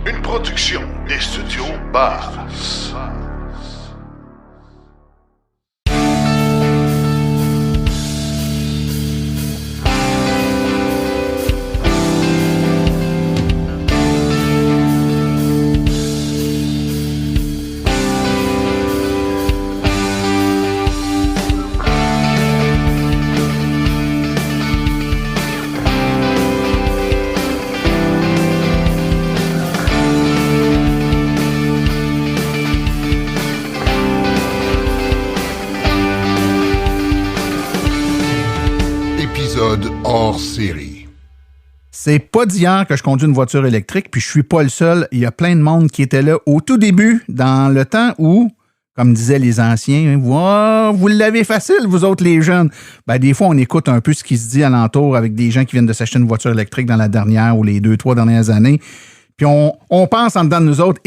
Une production des studios Bass. Hors série. C'est pas d'hier que je conduis une voiture électrique, puis je suis pas le seul. Il y a plein de monde qui était là au tout début, dans le temps où, comme disaient les anciens, vous l'avez facile, vous autres les jeunes. Ben, des fois, on écoute un peu ce qui se dit alentour avec des gens qui viennent de s'acheter une voiture électrique dans la dernière ou les 2-3 dernières années. Puis on pense en dedans de nous autres,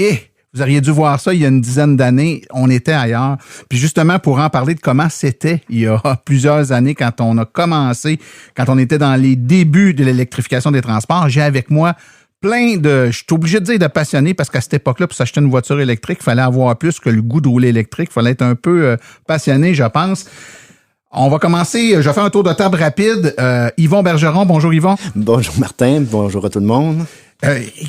vous auriez dû voir ça il y a une dizaine d'années, on était ailleurs. Puis justement, pour en parler de comment c'était il y a plusieurs années quand on a commencé, quand on était dans les débuts de l'électrification des transports, j'ai avec moi plein de, je suis obligé de dire de passionnés parce qu'à cette époque-là, pour s'acheter une voiture électrique, il fallait avoir plus que le goût de rouler électrique, il fallait être un peu passionné, je pense. On va commencer, je vais faire un tour de table rapide. Yvon Bergeron, bonjour Yvon. Bonjour Martin, bonjour à tout le monde.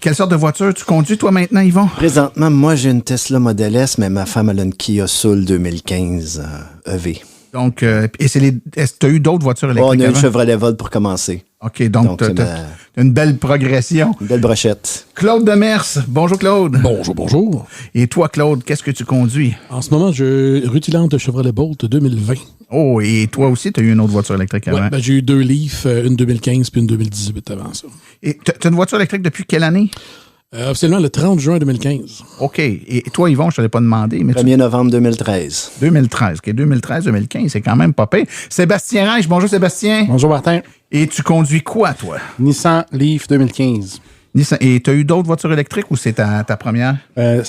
Quelle sorte de voiture tu conduis, toi, maintenant, Yvon? Présentement, moi, j'ai une Tesla Model S, mais ma femme, elle a une Kia Soul 2015 EV. Donc, est-ce que tu as eu d'autres voitures électriques On a avant? une Chevrolet Volt pour commencer. OK, donc tu as une belle progression. Une belle brochette. Claude Demers, bonjour Claude. Bonjour, bonjour. Et toi, Claude, qu'est-ce que tu conduis? En ce moment, je rutilante Chevrolet Bolt 2020. Oh, et toi aussi, tu as eu une autre voiture électrique avant? Ouais, j'ai eu 2 Leaf, une 2015 puis une 2018 avant ça. Et tu as une voiture électrique depuis quelle année? Officiellement, le 30 juin 2015. OK. Et toi, Yvon, je ne te l'ai pas demandé. Mais 1er novembre 2013. 2013. OK, 2013-2015, c'est quand même pas pire. Sébastien Reich, bonjour Sébastien. Bonjour Martin. Et tu conduis quoi, toi? Nissan Leaf 2015. Et tu as eu d'autres voitures électriques ou c'est ta première?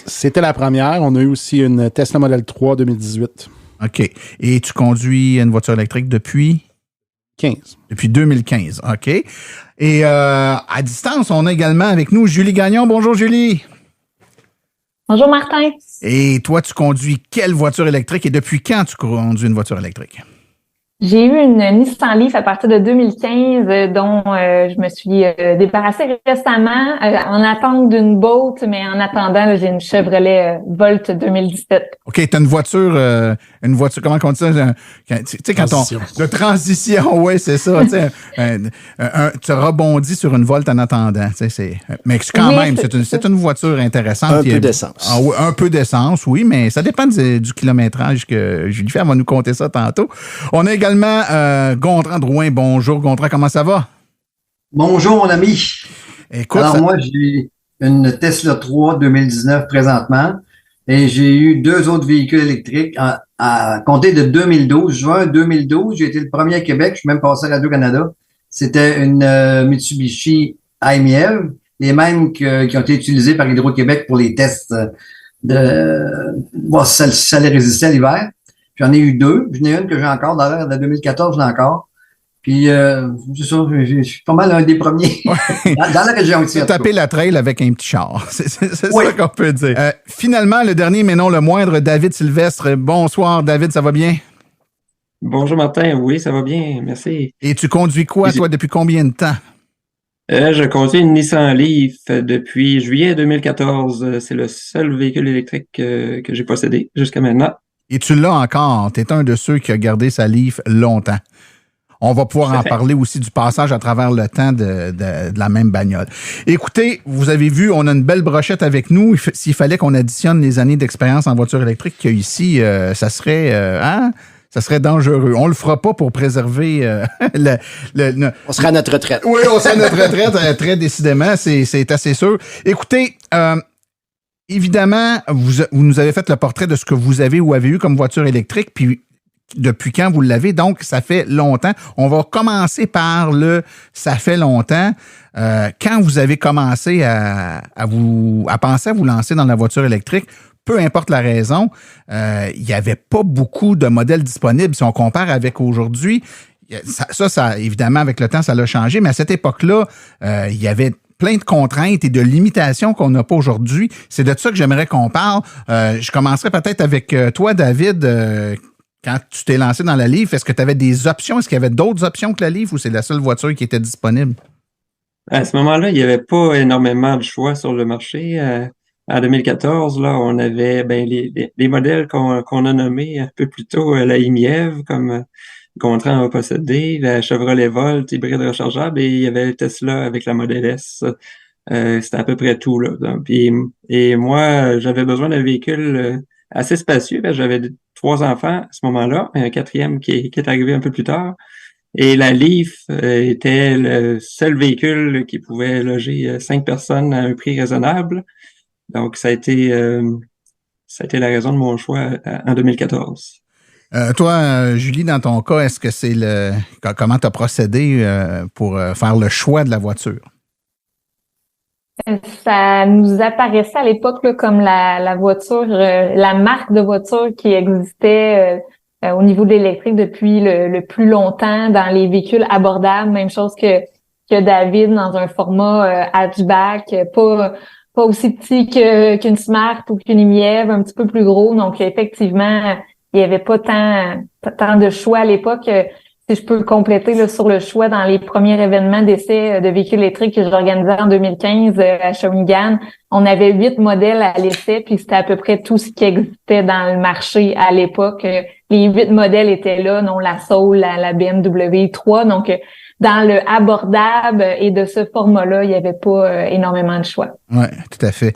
C'était la première. On a eu aussi une Tesla Model 3 2018. OK. Et tu conduis une voiture électrique depuis? 15. Depuis 2015, OK. Et à distance, on a également avec nous Julie Gagnon. Bonjour Julie. Bonjour Martin. Et toi, tu conduis quelle voiture électrique et depuis quand tu conduis une voiture électrique? J'ai eu une Nissan Leaf à partir de 2015 dont je me suis débarrassée récemment en attente d'une Bolt, mais en attendant, là, j'ai une Chevrolet Volt 2017. OK, tu as une voiture, comment on dit ça? Tu sais, quand de transition, oui, c'est ça. Tu rebondis sur une Volt en attendant. Mais quand même, c'est une voiture intéressante. Un peu d'essence. Ah, oui, un peu d'essence, oui, mais ça dépend du kilométrage que Julie fait. Elle va nous compter ça tantôt. On a également Gontran Drouin. Bonjour, Gontran, comment ça va? Bonjour, mon ami. Écoute, alors, moi, j'ai une Tesla 3 2019 présentement et j'ai eu 2 autres véhicules électriques à compter de 2012. Juin 2012, j'ai été le premier à Québec. Je suis même passé à Radio-Canada. C'était une Mitsubishi IMEV, les mêmes qui ont été utilisés par Hydro-Québec pour les tests de voir si ça allait résister à l'hiver. J'en ai eu 2. J'en ai une que j'ai encore. Dans l'heure de 2014, j'en ai encore. Puis, c'est ça, je suis pas mal un des premiers dans la région ici. Taper la trail avec un petit char. C'est oui. Ça qu'on peut dire. Finalement, le dernier, mais non le moindre, David Sylvestre. Bonsoir, David, ça va bien? Bonjour, Martin. Oui, ça va bien. Merci. Et tu conduis quoi, toi, depuis combien de temps? Je conduis une Nissan Leaf depuis juillet 2014. C'est le seul véhicule électrique que j'ai possédé jusqu'à maintenant. Et tu l'as encore. Tu es un de ceux qui a gardé sa Leaf longtemps. On va pouvoir en parler aussi du passage à travers le temps de la même bagnole. Écoutez, vous avez vu, on a une belle brochette avec nous. S'il fallait qu'on additionne les années d'expérience en voiture électrique qu'il y a ici, ça serait... Ça serait dangereux. On le fera pas pour préserver On sera à notre retraite. Oui, on sera à notre retraite, très décidément, c'est assez sûr. Écoutez, évidemment, vous nous avez fait le portrait de ce que vous avez ou avez eu comme voiture électrique, puis depuis quand vous l'avez, donc ça fait longtemps. On va commencer par ça fait longtemps. Quand vous avez commencé à penser à vous lancer dans la voiture électrique, peu importe la raison, il n'y avait pas beaucoup de modèles disponibles. Si on compare avec aujourd'hui, ça, évidemment, avec le temps, ça l'a changé, mais à cette époque-là, il y avait plein de contraintes et de limitations qu'on n'a pas aujourd'hui. C'est de ça que j'aimerais qu'on parle. Je commencerai peut-être avec toi, David. Quand tu t'es lancé dans la Leaf, est-ce que tu avais des options? Est-ce qu'il y avait d'autres options que la Leaf ou c'est la seule voiture qui était disponible? À ce moment-là, il n'y avait pas énormément de choix sur le marché. En 2014, là, on avait les modèles qu'on a nommés un peu plus tôt, la IMIEV, comme Gontran a possédé, la Chevrolet Volt hybride rechargeable, et il y avait le Tesla avec la Model S. C'était à peu près tout, là. Et moi, j'avais besoin d'un véhicule assez spacieux. J'avais 3 enfants à ce moment-là, un 4e qui est arrivé un peu plus tard. Et la Leaf était le seul véhicule qui pouvait loger 5 personnes à un prix raisonnable. Donc, ça a été la raison de mon choix en 2014. Toi, Julie, dans ton cas, est-ce que c'est comment tu as procédé pour faire le choix de la voiture? Ça nous apparaissait à l'époque là, comme la voiture, la marque de voiture qui existait au niveau de l'électrique depuis le plus longtemps dans les véhicules abordables. Même chose que David dans un format hatchback, pas aussi petit qu'une Smart ou qu'une IMIEV, un petit peu plus gros. Donc effectivement, il y avait pas tant de choix à l'époque. Si je peux le compléter là, sur le choix dans les premiers événements d'essai de véhicules électriques que j'organisais en 2015 à Shawinigan, on avait 8 modèles à l'essai, puis c'était à peu près tout ce qui existait dans le marché à l'époque. Les 8 modèles étaient là, non la Soul, la BMW 3. Donc, dans le abordable et de ce format-là, il n'y avait pas énormément de choix. Oui, tout à fait.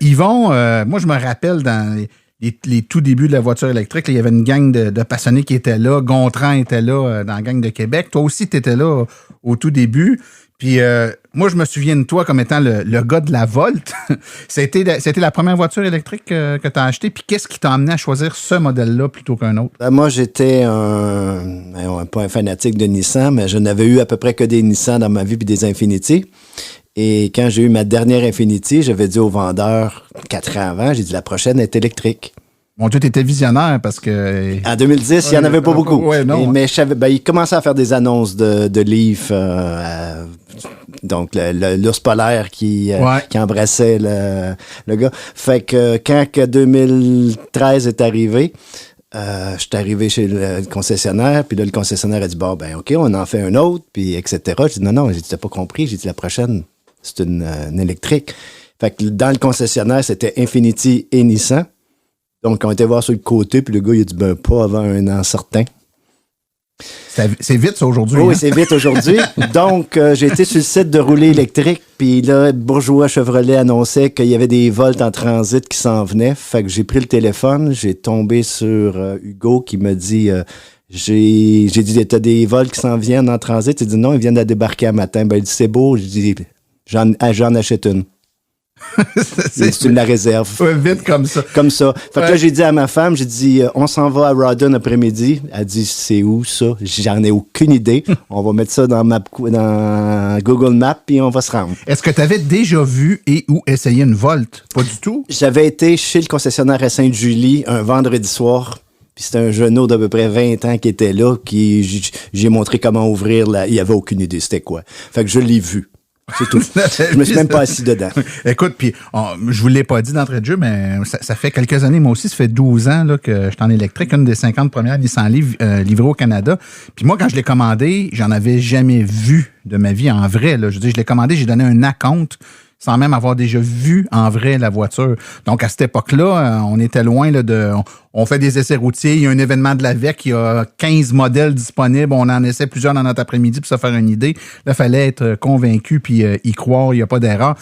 Yvon, moi, je me rappelle dans les tout débuts de la voiture électrique, là, il y avait une gang de passionnés qui étaient là. Gontran était là dans la gang de Québec. Toi aussi, tu étais là au tout début. Puis moi, je me souviens de toi comme étant le gars de la Volt. C'était la première voiture électrique que tu as achetée. Puis qu'est-ce qui t'a amené à choisir ce modèle-là plutôt qu'un autre? Moi, j'étais pas un fanatique de Nissan, mais je n'avais eu à peu près que des Nissan dans ma vie puis des Infiniti. Et quand j'ai eu ma dernière Infiniti, j'avais dit au vendeur 4 ans avant, j'ai dit la prochaine est électrique. Mon Dieu, t'étais visionnaire parce que... En 2010, il n'y en avait pas beaucoup. Ouais, non. Mais je savais, il commençait à faire des annonces de Leaf, donc l'ours polaire qui embrassait le gars. Fait que quand 2013 est arrivé, je suis arrivé chez le concessionnaire, puis là, le concessionnaire a dit, bon, ben OK, on en fait un autre, puis etc. J'ai dit, non, j'ai dit, t'as pas compris. J'ai dit, la prochaine, c'est une électrique. Fait que dans le concessionnaire, c'était Infiniti et Nissan. Donc, on était voir sur le côté, puis le gars, il a dit, ben, pas avant un an certain. C'est vite, ça, aujourd'hui. Oui, hein? c'est vite aujourd'hui. Donc, j'ai été sur le site de rouler électrique, puis là, Bourgeois Chevrolet annonçait qu'il y avait des Volt en transit qui s'en venaient. Fait que j'ai pris le téléphone, j'ai tombé sur Hugo qui me dit, j'ai dit, t'as des Volt qui s'en viennent en transit? Il dit, non, ils viennent de débarquer un matin. Ben, il dit, c'est beau. J'ai dit, j'en achète une. Tu me la réserves. Ouais, vite comme ça. Comme ça. Fait que là, j'ai dit à ma femme, j'ai dit, on s'en va à Rawdon après-midi. Elle dit, c'est où ça? J'en ai aucune idée. On va mettre ça dans Google Maps, puis on va se rendre. Est-ce que tu avais déjà vu et ou essayé une Volt? Pas du tout? J'avais été chez le concessionnaire à Sainte-Julie un vendredi soir. Puis c'était un jeune d'à peu près 20 ans qui était là, qui j'ai montré comment ouvrir il n'y avait aucune idée c'était quoi. Fait que je l'ai vu. C'est tout. Je me suis même pas assis dedans. Écoute, puis je vous l'ai pas dit d'entrée de jeu, mais ça fait quelques années, moi aussi, ça fait 12 ans là, que je suis en électrique, une des 50 premières Nissan Leaf livrées au Canada. Puis moi, quand je l'ai commandé, j'en avais jamais vu de ma vie en vrai. Là. Je veux dire, je l'ai commandé, j'ai donné un acompte sans même avoir déjà vu en vrai la voiture. Donc, à cette époque-là, on était loin là, on fait des essais routiers, il y a un événement de l'AVEC, il y a 15 modèles disponibles, on en essaie plusieurs dans notre après-midi pour se faire une idée. Là, il fallait être convaincu puis y croire, il n'y a pas d'erreur.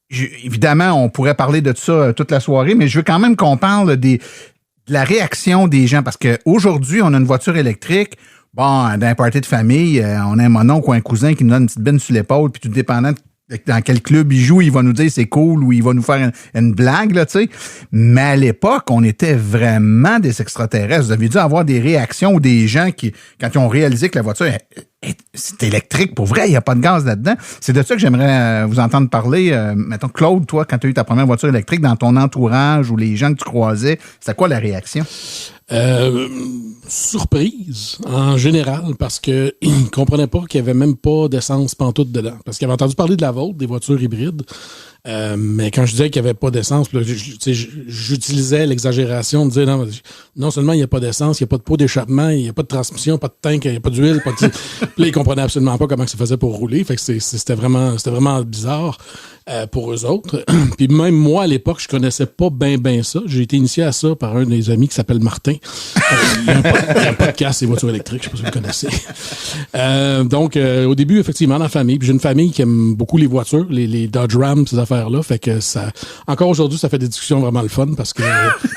Évidemment, on pourrait parler de ça toute la soirée, mais je veux quand même qu'on parle de la réaction des gens, parce qu'aujourd'hui, on a une voiture électrique. Bon, d'un party de famille, on a un mononcle ou un cousin qui nous donne une petite benne sur l'épaule, puis tout dépendant dans quel club il joue, il va nous dire c'est cool ou il va nous faire une blague, là, tu sais. Mais à l'époque, on était vraiment des extraterrestres. Vous avez dû avoir des réactions ou des gens qui, quand ils ont réalisé que la voiture c'est électrique pour vrai, il n'y a pas de gaz là-dedans. C'est de ça que j'aimerais vous entendre parler. Mettons, Claude, toi, quand tu as eu ta première voiture électrique dans ton entourage ou les gens que tu croisais, c'était quoi la réaction? Surprise, en général, parce qu'ils ne comprenaient pas qu'il n'y avait même pas d'essence pantoute dedans. Parce qu'ils avaient entendu parler de la vôtre, des voitures hybrides. Mais quand je disais qu'il n'y avait pas d'essence, j'utilisais l'exagération de dire non seulement il n'y a pas d'essence, il n'y a pas de pot d'échappement, il n'y a pas de transmission, pas de tank, il n'y a pas d'huile, pas de... Puis là, ils comprenaient absolument pas comment ça faisait pour rouler. Fait que c'était vraiment bizarre pour eux autres. Puis même moi, à l'époque, je connaissais pas bien ça. J'ai été initié à ça par un des amis qui s'appelle Martin. Il y a un podcast des voitures électriques, je sais pas si vous le connaissez. Donc, au début, effectivement, dans la famille, puis j'ai une famille qui aime beaucoup les voitures, les Dodge Ram, ces affaires-là. Fait que ça, encore aujourd'hui, ça fait des discussions vraiment le fun parce que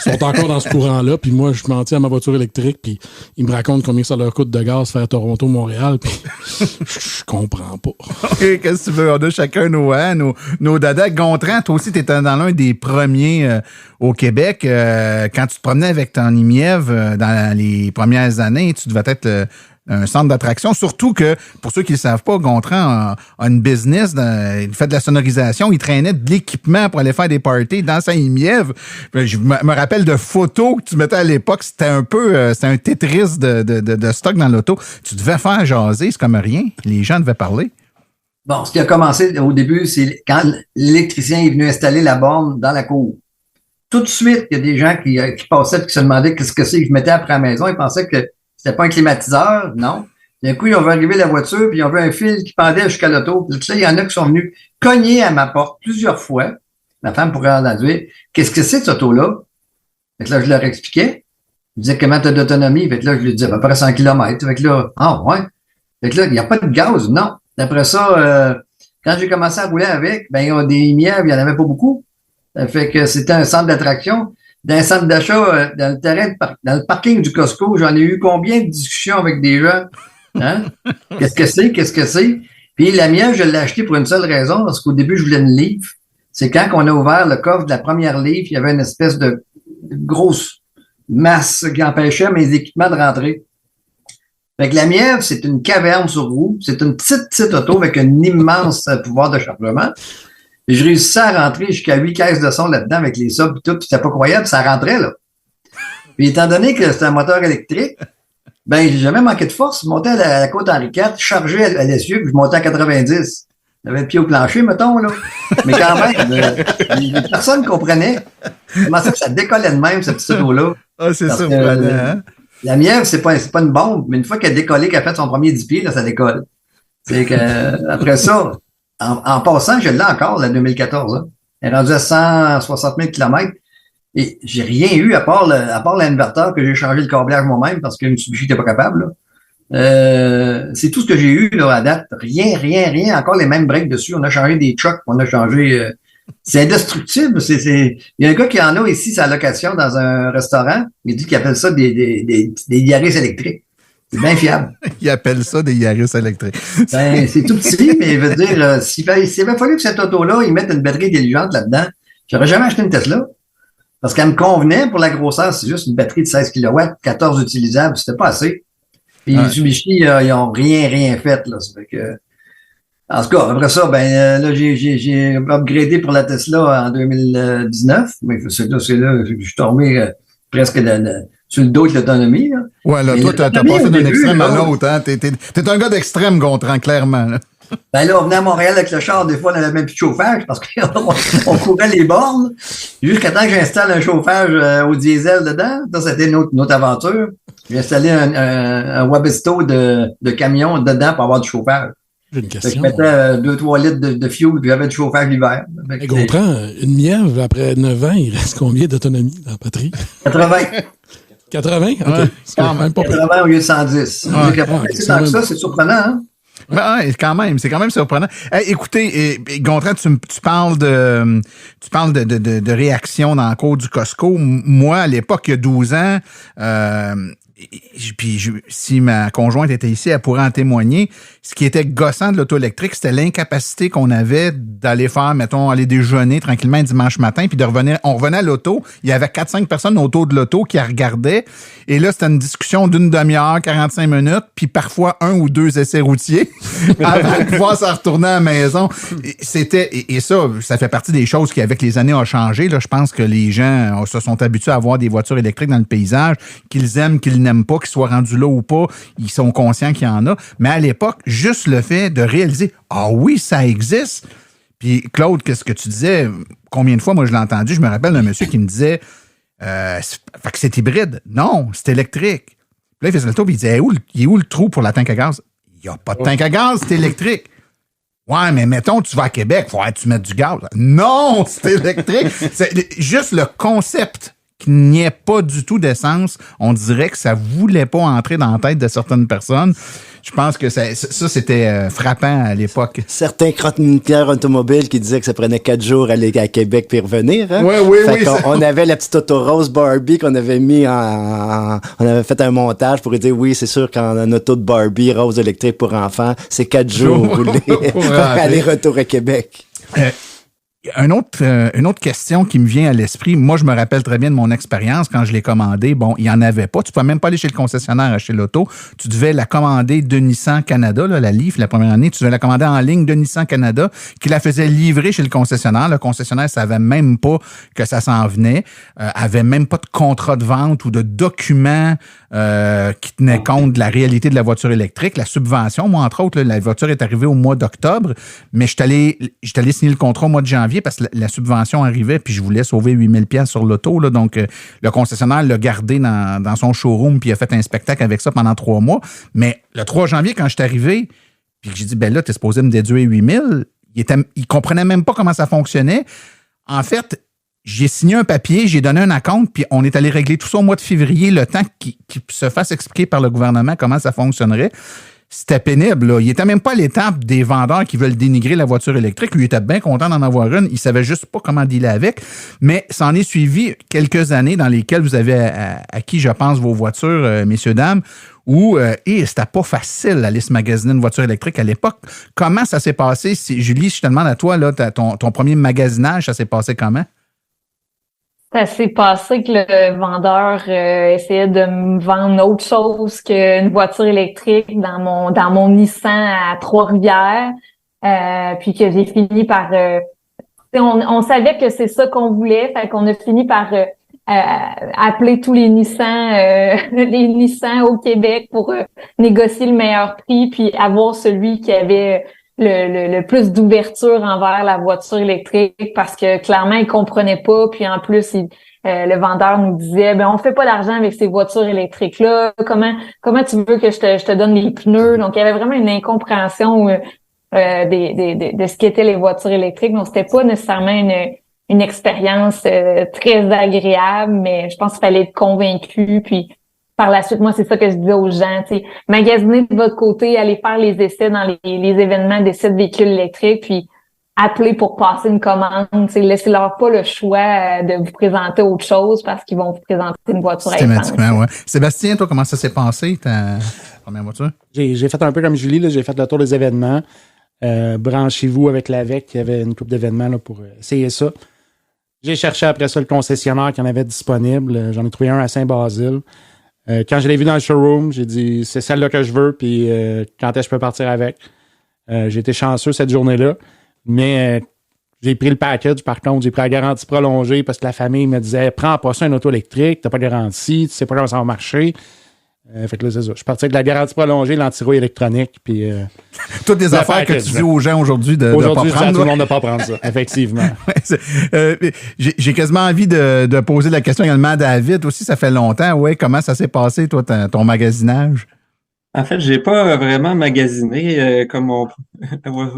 sont encore dans ce courant-là. Puis moi, je m'en tiens à ma voiture électrique, puis ils me racontent combien ça leur coûte de gaz faire Toronto-Montréal, puis je comprends pas. OK, qu'est-ce que tu veux? On a chacun nos dadas. Gontran, toi aussi, tu étais dans l'un des premiers au Québec. Quand tu te promenais avec ton IMIEV dans les premières années, tu devais être un centre d'attraction. Surtout que, pour ceux qui ne le savent pas, Gontran a une business, il fait de la sonorisation, il traînait de l'équipement pour aller faire des parties dans sa IMIEV. Je me rappelle de photos que tu mettais à l'époque, c'était un Tetris de stock dans l'auto. Tu devais faire jaser, c'est comme rien. Les gens devaient parler. Bon, ce qui a commencé au début, c'est quand l'électricien est venu installer la borne dans la cour. Tout de suite, il y a des gens qui passaient et qui se demandaient qu'est-ce que c'est que je mettais après la maison. Ils pensaient que c'était pas un climatiseur, non. D'un coup, ils ont vu arriver la voiture, puis ils ont vu un fil qui pendait jusqu'à l'auto. Puis il y en a qui sont venus cogner à ma porte plusieurs fois. Ma femme pourrait en dire, qu'est-ce que c'est, cette auto-là? Fait que là, je leur expliquais. Je disais, comment t'as d'autonomie? Fait que là, je lui disais, à peu près 100 km. Fait que là, ouais. Fait que là, il n'y a pas de gaz, non. Après ça, quand j'ai commencé à rouler avec, ben, ils ont des IMIEV, il n'y en avait pas beaucoup. Ça fait que c'était un centre d'attraction. Dans un centre d'achat, dans le terrain, dans le parking du Costco, j'en ai eu combien de discussions avec des gens? Hein? Qu'est-ce que c'est? Puis la mienne, je l'ai acheté pour une seule raison, parce qu'au début, je voulais une livre. C'est quand on a ouvert le coffre de la première livre, il y avait une espèce de grosse masse qui empêchait mes équipements de rentrer. Fait que la mienne, c'est une caverne sur roue. C'est une petite auto avec un immense pouvoir de chargement. Et je réussissais à rentrer jusqu'à 8 caisses de son là-dedans avec les subs et tout. Puis c'était pas croyable, ça rentrait, là. Puis étant donné que c'était un moteur électrique, ben, j'ai jamais manqué de force. Je montais à la côte Henri IV, chargeais à l'essieu, puis je montais à 90. J'avais le pied au plancher, mettons, là. Mais quand même, personne ne comprenait comment ça que ça décollait de même, cette petite auto-là. Ah, c'est ça, hein? La mienne, c'est pas une bombe, mais une fois qu'elle a décollé, qu'elle a fait son premier 10 pieds, là, ça décolle. C'est que, après ça, en passant, je l'ai encore, la 2014, hein. Elle est rendue à 160 000 km. Et j'ai rien eu à part l'inverteur que j'ai changé le câblage moi-même parce que Mitsubishi n'était pas capable, là. C'est tout ce que j'ai eu, là, à date. Rien. Encore les mêmes breaks dessus. On a changé des chocs, on a changé, c'est indestructible. Il y a un gars qui en a ici sa location dans un restaurant. Il dit qu'il appelle ça des Yaris électriques. C'est bien fiable. Il appelle ça des Yaris électriques. Ben, c'est tout petit, mais il veut dire, s'il avait fallu que cette auto-là, ils mettent une batterie intelligente là-dedans, j'aurais jamais acheté une Tesla. Parce qu'elle me convenait pour la grosseur. C'est juste une batterie de 16 kW, 14 utilisables. C'était pas assez. Puis Mitsubishi, ils ont rien fait, là. Ça fait que, en tout cas, après ça, ben, là, j'ai upgradé pour la Tesla en 2019. Mais c'est là, je suis tombé presque sur le dos de l'autonomie, là. Ouais, là, toi, t'as passé d'un extrême à l'autre, hein. T'es un gars d'extrême, Gontran, clairement, là. Ben là, on venait à Montréal avec le char, des fois, on n'avait même plus de chauffage parce qu'on courait les bornes. Jusqu'à temps que j'installe un chauffage au diesel dedans. Ça, c'était notre aventure. J'ai installé un Wabisto de camion dedans pour avoir du chauffage. J'ai une question. Je mettais 2-3 litres de fuel, puis j'avais du chauffage l'hiver. Hey, Gontran, une mièvre, après 9 ans, il reste combien d'autonomie dans la batterie? 80. 80? OK. Ouais, quand même pas 80 au lieu de 110. C'est tant que ça, c'est surprenant, hein? Ouais, quand même, c'est quand même surprenant. Écoutez, Gontran, tu parles de réaction dans le cours du Costco. Moi, à l'époque, il y a 12 ans, si ma conjointe était ici, elle pourrait en témoigner. Ce qui était gossant de l'auto électrique, c'était l'incapacité qu'on avait d'aller faire, mettons, aller déjeuner tranquillement un dimanche matin, puis de revenir. On revenait à l'auto, il y avait 4-5 personnes autour de l'auto qui regardaient. Et là, c'était une discussion d'une demi-heure, 45 minutes, puis parfois 1 ou 2 essais routiers avant de pouvoir s'en retourner à la maison. Et ça fait partie des choses qui, avec les années, ont changé. Là, je pense que les gens se sont habitués à avoir des voitures électriques dans le paysage, qu'ils aiment, qu'ils n'aiment pas, qu'ils soient rendus là ou pas, ils sont conscients qu'il y en a. Mais à l'époque, juste le fait de réaliser « Ah oui, ça existe ». Puis Claude, qu'est-ce que tu disais? Combien de fois, moi, je l'ai entendu? Je me rappelle d'un monsieur qui me disait fait que c'est hybride. Non, c'est électrique. Puis là, il faisait le tour et il disait il est où le trou pour la tank à gaz? Il n'y a pas de tank à gaz, c'est électrique. Ouais, mais mettons, tu vas à Québec, il faudrait que tu mettes du gaz. Non, c'est électrique. C'est juste le concept qu'il n'y ait pas du tout d'essence, on dirait que ça voulait pas entrer dans la tête de certaines personnes. Je pense que ça c'était frappant à l'époque. Certains chroniqueurs automobiles qui disaient que ça prenait 4 jours à aller à Québec puis revenir. Hein? Oui. On avait la petite auto rose Barbie qu'on avait mis on avait fait un montage pour dire oui, c'est sûr qu'en auto de Barbie rose électrique pour enfants, c'est 4 jours roulés pour aller-retour à Québec. Une autre question qui me vient à l'esprit, moi je me rappelle très bien de mon expérience quand je l'ai commandé. Bon, il n'y en avait pas. Tu ne pouvais même pas aller chez le concessionnaire acheter l'auto. Tu devais la commander de Nissan Canada, là, la Leaf, la première année. Tu devais la commander en ligne de Nissan Canada, qui la faisait livrer chez le concessionnaire. Le concessionnaire ne savait même pas que ça s'en venait, avait même pas de contrat de vente ou de document qui tenait compte de la réalité de la voiture électrique. La subvention, moi entre autres, là, la voiture est arrivée au mois d'octobre, mais je suis allé signer le contrat au mois de janvier parce que la subvention arrivait puis je voulais sauver 8 000 $ sur l'auto. Là, donc, le concessionnaire l'a gardé dans son showroom puis il a fait un spectacle avec ça pendant 3 mois. Mais le 3 janvier, quand je suis arrivé puis que j'ai dit, ben là, t'es supposé me déduire 8 000, il comprenait même pas comment ça fonctionnait. En fait, j'ai signé un papier, j'ai donné un acompte, puis on est allé régler tout ça au mois de février, le temps qu'il se fasse expliquer par le gouvernement comment ça fonctionnerait. C'était pénible, là. Il était même pas à l'étape des vendeurs qui veulent dénigrer la voiture électrique. Lui, il était bien content d'en avoir une. Il savait juste pas comment dealer avec. Mais ça en est suivi quelques années dans lesquelles vous avez acquis, je pense, vos voitures, messieurs, dames, où c'était pas facile d'aller se magasiner une voiture électrique à l'époque. Comment ça s'est passé? Julie, si je te demande à toi, là, ton premier magasinage, ça s'est passé comment? Ça s'est passé que le vendeur essayait de me vendre autre chose qu'une voiture électrique dans mon Nissan à Trois-Rivières, puis que j'ai fini par... on savait que c'est ça qu'on voulait, fait qu'on a fini par appeler tous les Nissan au Québec pour négocier le meilleur prix, puis avoir celui qui avait le plus d'ouverture envers la voiture électrique parce que clairement ils comprenaient pas, puis en plus le vendeur nous disait on fait pas d'argent avec ces voitures électriques là, comment tu veux que je te donne les pneus. Donc il y avait vraiment une incompréhension de ce qu'étaient les voitures électriques. Donc c'était pas nécessairement une expérience très agréable, mais je pense qu'il fallait être convaincu. Puis par la suite, moi, c'est ça que je disais aux gens, tu sais, magasinez de votre côté, allez faire les essais dans les événements d'essais de véhicules électriques, puis appelez pour passer une commande, tu sais, laissez-leur pas le choix de vous présenter autre chose parce qu'ils vont vous présenter une voiture à essence. Systématiquement, ouais. Sébastien, toi, comment ça s'est passé, ta première voiture? J'ai fait un peu comme Julie, là, j'ai fait le tour des événements. Branchez-vous avec l'AVEC, il y avait une couple d'événements là, pour essayer ça. J'ai cherché après ça le concessionnaire qui en avait disponible. J'en ai trouvé un à Saint-Basile. Quand je l'ai vu dans le showroom, j'ai dit c'est celle-là que je veux, puis quand est-ce que je peux partir avec. J'ai été chanceux cette journée-là, mais j'ai pris le package, par contre, j'ai pris la garantie prolongée parce que la famille me disait prends pas ça, un auto électrique, t'as pas de garantie, tu sais pas comment ça va marcher. Fait que là, c'est ça. Je suis parti avec la garantie prolongée, l'anti-rouille électronique, puis... Toutes des affaires que tu dis aux gens aujourd'hui de ne pas prendre. Aujourd'hui, tout le monde ne pas prendre ça, effectivement. J'ai quasiment envie de poser la question également à David aussi, ça fait longtemps. Ouais, comment ça s'est passé, toi, ton magasinage? En fait, j'ai pas vraiment magasiné comme au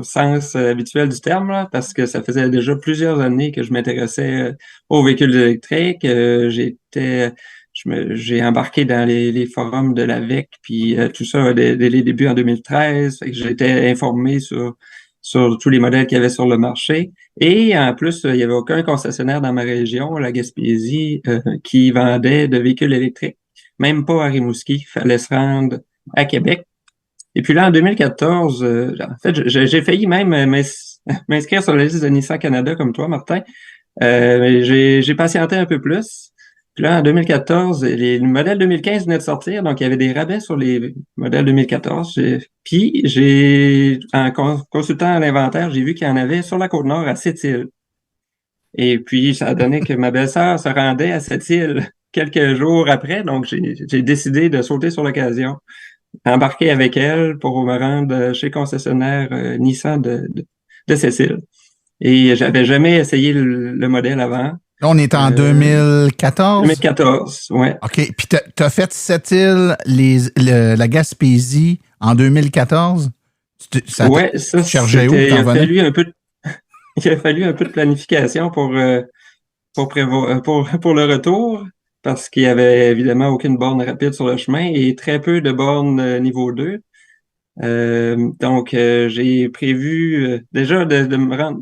sens habituel du terme, là, parce que ça faisait déjà plusieurs années que je m'intéressais aux véhicules électriques. J'ai embarqué dans les forums de l'AVEC, puis tout ça dès les débuts en 2013. Fait que j'étais informé sur tous les modèles qu'il y avait sur le marché. Et en plus, il n'y avait aucun concessionnaire dans ma région, la Gaspésie, qui vendait de véhicules électriques. même pas à Rimouski. Il fallait se rendre à Québec. Et puis là, en 2014, en fait, j'ai failli même m'inscrire sur la liste de Nissan Canada comme toi, Martin. Mais j'ai patienté un peu plus. Puis là, en 2014, les modèles 2015 venaient de sortir, donc il y avait des rabais sur les modèles 2014. Puis en consultant l'inventaire, j'ai vu qu'il y en avait sur la Côte-Nord à Sept-Îles. Et puis, ça a donné que ma belle-sœur se rendait à Sept-Îles quelques jours après, donc j'ai décidé de sauter sur l'occasion, embarquer avec elle pour me rendre chez le concessionnaire Nissan de Sept-Îles. Et j'avais jamais essayé le modèle avant. Là, on est en 2014? 2014, ouais. OK. Puis t'as fait Sept-Îles, la Gaspésie en 2014? Ouais, ça, cherchais où? Il a fallu un peu de planification pour le retour, parce qu'il y avait évidemment aucune borne rapide sur le chemin et très peu de bornes niveau 2. Donc, j'ai prévu déjà de me rendre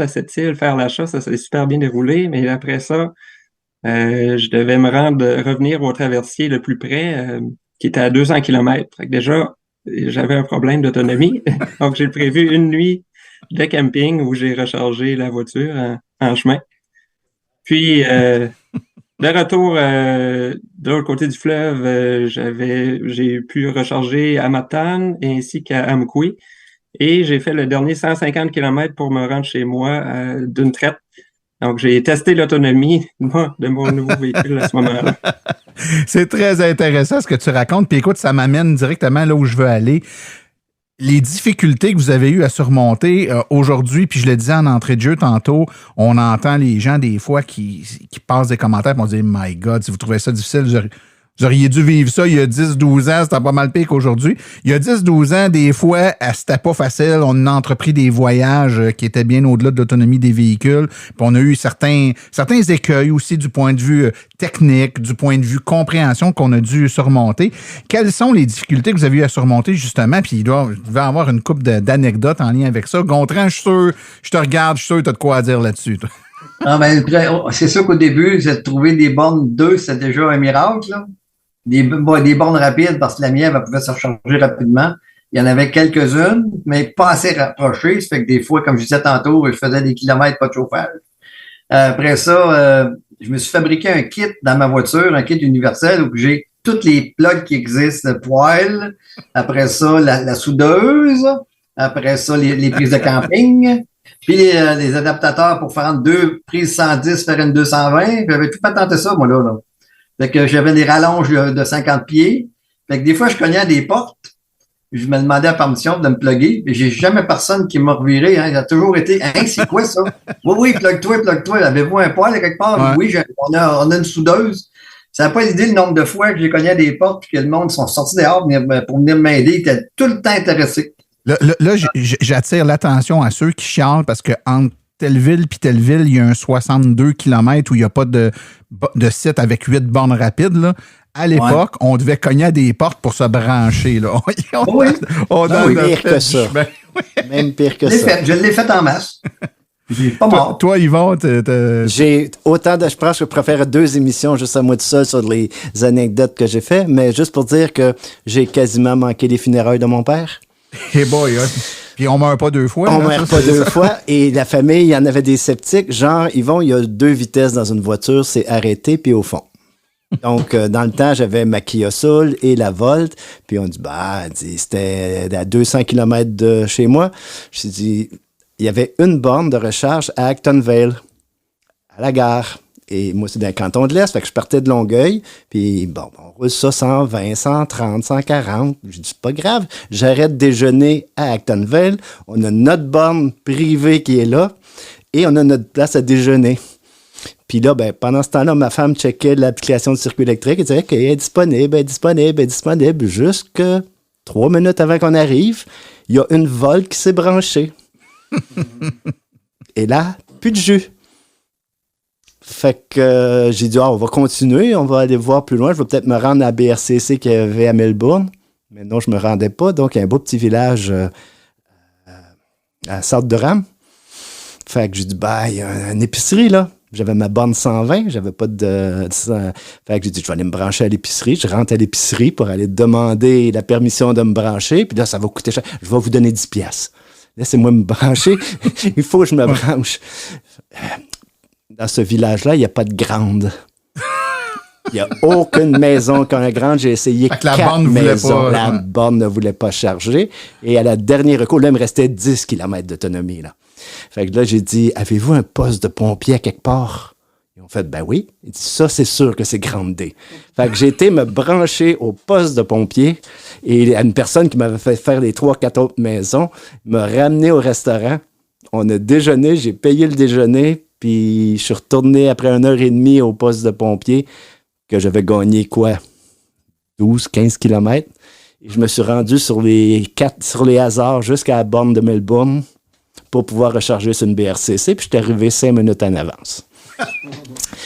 à Sept-Îles, faire l'achat, ça s'est super bien déroulé, mais après ça, je devais revenir au traversier le plus près, qui était à 200 km. Fait que déjà, j'avais un problème d'autonomie. Donc, j'ai prévu une nuit de camping où j'ai rechargé la voiture en chemin. Puis, de retour de l'autre côté du fleuve, j'ai pu recharger à Matane ainsi qu'à Amkoui. Et j'ai fait le dernier 150 km pour me rendre chez moi d'une traite. Donc, j'ai testé l'autonomie de mon nouveau véhicule à ce moment-là. C'est très intéressant ce que tu racontes. Puis écoute, ça m'amène directement là où je veux aller. Les difficultés que vous avez eues à surmonter aujourd'hui, puis je le disais en entrée de jeu tantôt, on entend les gens des fois qui passent des commentaires et on dit « My God, si vous trouvez ça difficile, vous auriez dû vivre ça il y a 10-12 ans, c'était pas mal pire qu'aujourd'hui. » Il y a 10-12 ans, des fois, c'était pas facile. On a entrepris des voyages qui étaient bien au-delà de l'autonomie des véhicules. Puis on a eu certains écueils aussi du point de vue technique, du point de vue compréhension qu'on a dû surmonter. Quelles sont les difficultés que vous avez eu à surmonter, justement? Puis il devait y avoir une couple d'anecdotes en lien avec ça. Gontran, je suis sûr, je te regarde, je suis sûr que tu as de quoi à dire là-dessus, toi. Ah ben, c'est sûr qu'au début, de trouver des bornes 2, c'est déjà un miracle, là. Des bornes rapides, parce que la mienne, elle pouvait se recharger rapidement. Il y en avait quelques-unes, mais pas assez rapprochées. Ça fait que des fois, comme je disais tantôt, je faisais des kilomètres pas de chauffage. Après ça, je me suis fabriqué un kit dans ma voiture, un kit universel où j'ai toutes les plugs qui existent, le poêle, après ça, la soudeuse, après ça, les prises de camping, puis les adaptateurs pour faire deux prises 110, faire une 220. J'avais tout patenté ça, moi, là. Fait que j'avais des rallonges de 50 pieds. Fait que des fois, je cognais à des portes. Je me demandais la permission de me plugger. Mais j'ai jamais personne qui m'a reviré. Hein. Il a toujours été, hein, c'est quoi ça? Oui, plug-toi. Avez-vous un poêle quelque part? Ouais. Oui, on a une soudeuse. Ça n'a pas l'idée le nombre de fois que j'ai cogné à des portes et que le monde sont sortis dehors pour venir m'aider. Ils étaient tout le temps intéressés. Là, j'attire l'attention à ceux qui chialent parce que entre telle ville puis telle ville, il y a un 62 km où il n'y a pas de site avec 8 bornes rapides. Là. À l'époque, on devait cogner à des portes pour se brancher. Là. Pire que ça. Même pire que ça. Je l'ai fait en masse. Pas mort. Toi, Yvon, j'ai autant de... Je pense que je préfère 2 émissions juste à moi tout seul sur les anecdotes que j'ai fait, mais juste pour dire que j'ai quasiment manqué les funérailles de mon père. Hey boy, hein. Puis on meurt pas 2 fois. On meurt pas 2 fois. Et la famille, il y en avait des sceptiques. Genre, Yvon, il y a 2 vitesses dans une voiture, c'est arrêté puis au fond. Donc, dans le temps, j'avais ma Kia Soul et la Volt. Puis on dit, c'était à 200 km de chez moi. Je me suis dit, il y avait une borne de recharge à Actonville, à la gare. Et moi, c'est dans le canton de l'Est, fait que je partais de Longueuil, puis on roule ça 120, 130, 140. J'ai dit, c'est pas grave, j'arrête de déjeuner à Actonville, on a notre borne privée qui est là, et on a notre place à déjeuner. Puis là, pendant ce temps-là, ma femme checkait l'application de circuit électrique et disait, OK, elle est disponible, jusque 3 minutes avant qu'on arrive, il y a une Volt qui s'est branchée. Et là, plus de jus. Fait que j'ai dit, on va continuer, on va aller voir plus loin. Je vais peut-être me rendre à BRCC qu'il y avait à Melbourne. Mais non, je me rendais pas. Donc, il y a un beau petit village à Sarthe-de-Rame. Fait que j'ai dit, il y a une épicerie, là. J'avais ma borne 120, j'avais pas de... Fait que j'ai dit, je vais aller me brancher à l'épicerie. Je rentre à l'épicerie pour aller demander la permission de me brancher. Puis là, ça va coûter cher. Je vais vous donner 10 piastres. Laissez-moi me brancher. Il faut que je me branche. Dans ce village-là, il n'y a pas de grande. Il n'y a aucune maison qui a une grande. J'ai essayé 4 maisons. La borne ne voulait pas charger. Et à la dernière recours, là, il me restait 10 km d'autonomie, là. Fait que là, j'ai dit, avez-vous un poste de pompier à quelque part? Ils ont fait, ben oui. Il dit, ça, c'est sûr que c'est grande D. Fait que j'ai été me brancher au poste de pompier et à une personne qui m'avait fait faire les 3-4 autres maisons, me ramené au restaurant. On a déjeuné, j'ai payé le déjeuner, puis je suis retourné après 1h30 au poste de pompier que j'avais gagné, 12-15 km. Et je me suis rendu sur les hasards jusqu'à la borne de Melbourne pour pouvoir recharger sur une BRCC, puis je suis arrivé 5 minutes en avance.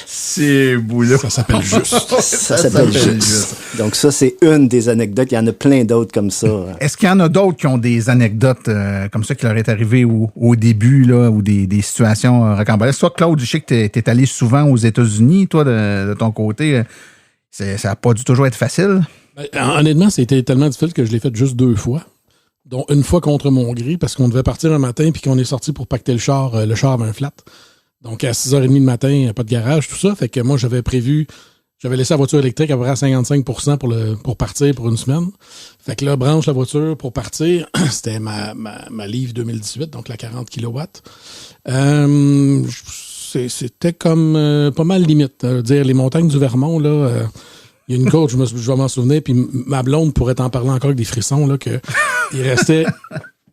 C'est boulot. Ça s'appelle juste. Ça s'appelle juste. Donc ça, c'est une des anecdotes. Il y en a plein d'autres comme ça. Est-ce qu'il y en a d'autres qui ont des anecdotes comme ça qui leur est arrivé au début, là, ou des situations rocambolesques? Toi, Claude, je sais que tu es allé souvent aux États-Unis, toi, de ton côté. Ça n'a pas dû toujours être facile? Honnêtement, c'était tellement difficile que je l'ai fait juste 2 fois. Dont une fois contre mon gré, parce qu'on devait partir un matin puis qu'on est sorti pour pacter le char avait un flat. Donc, à 6h30 le matin, pas de garage, tout ça. Fait que moi, j'avais laissé la voiture électrique à peu près à 55% pour partir pour une semaine. Fait que là, branche la voiture pour partir. C'était ma Leaf 2018, donc la 40 kW. C'était comme pas mal limite. Dire les montagnes du Vermont, là... Il y a une côte, je vais m'en souvenir, puis ma blonde pourrait t'en parler encore avec des frissons, là, que il restait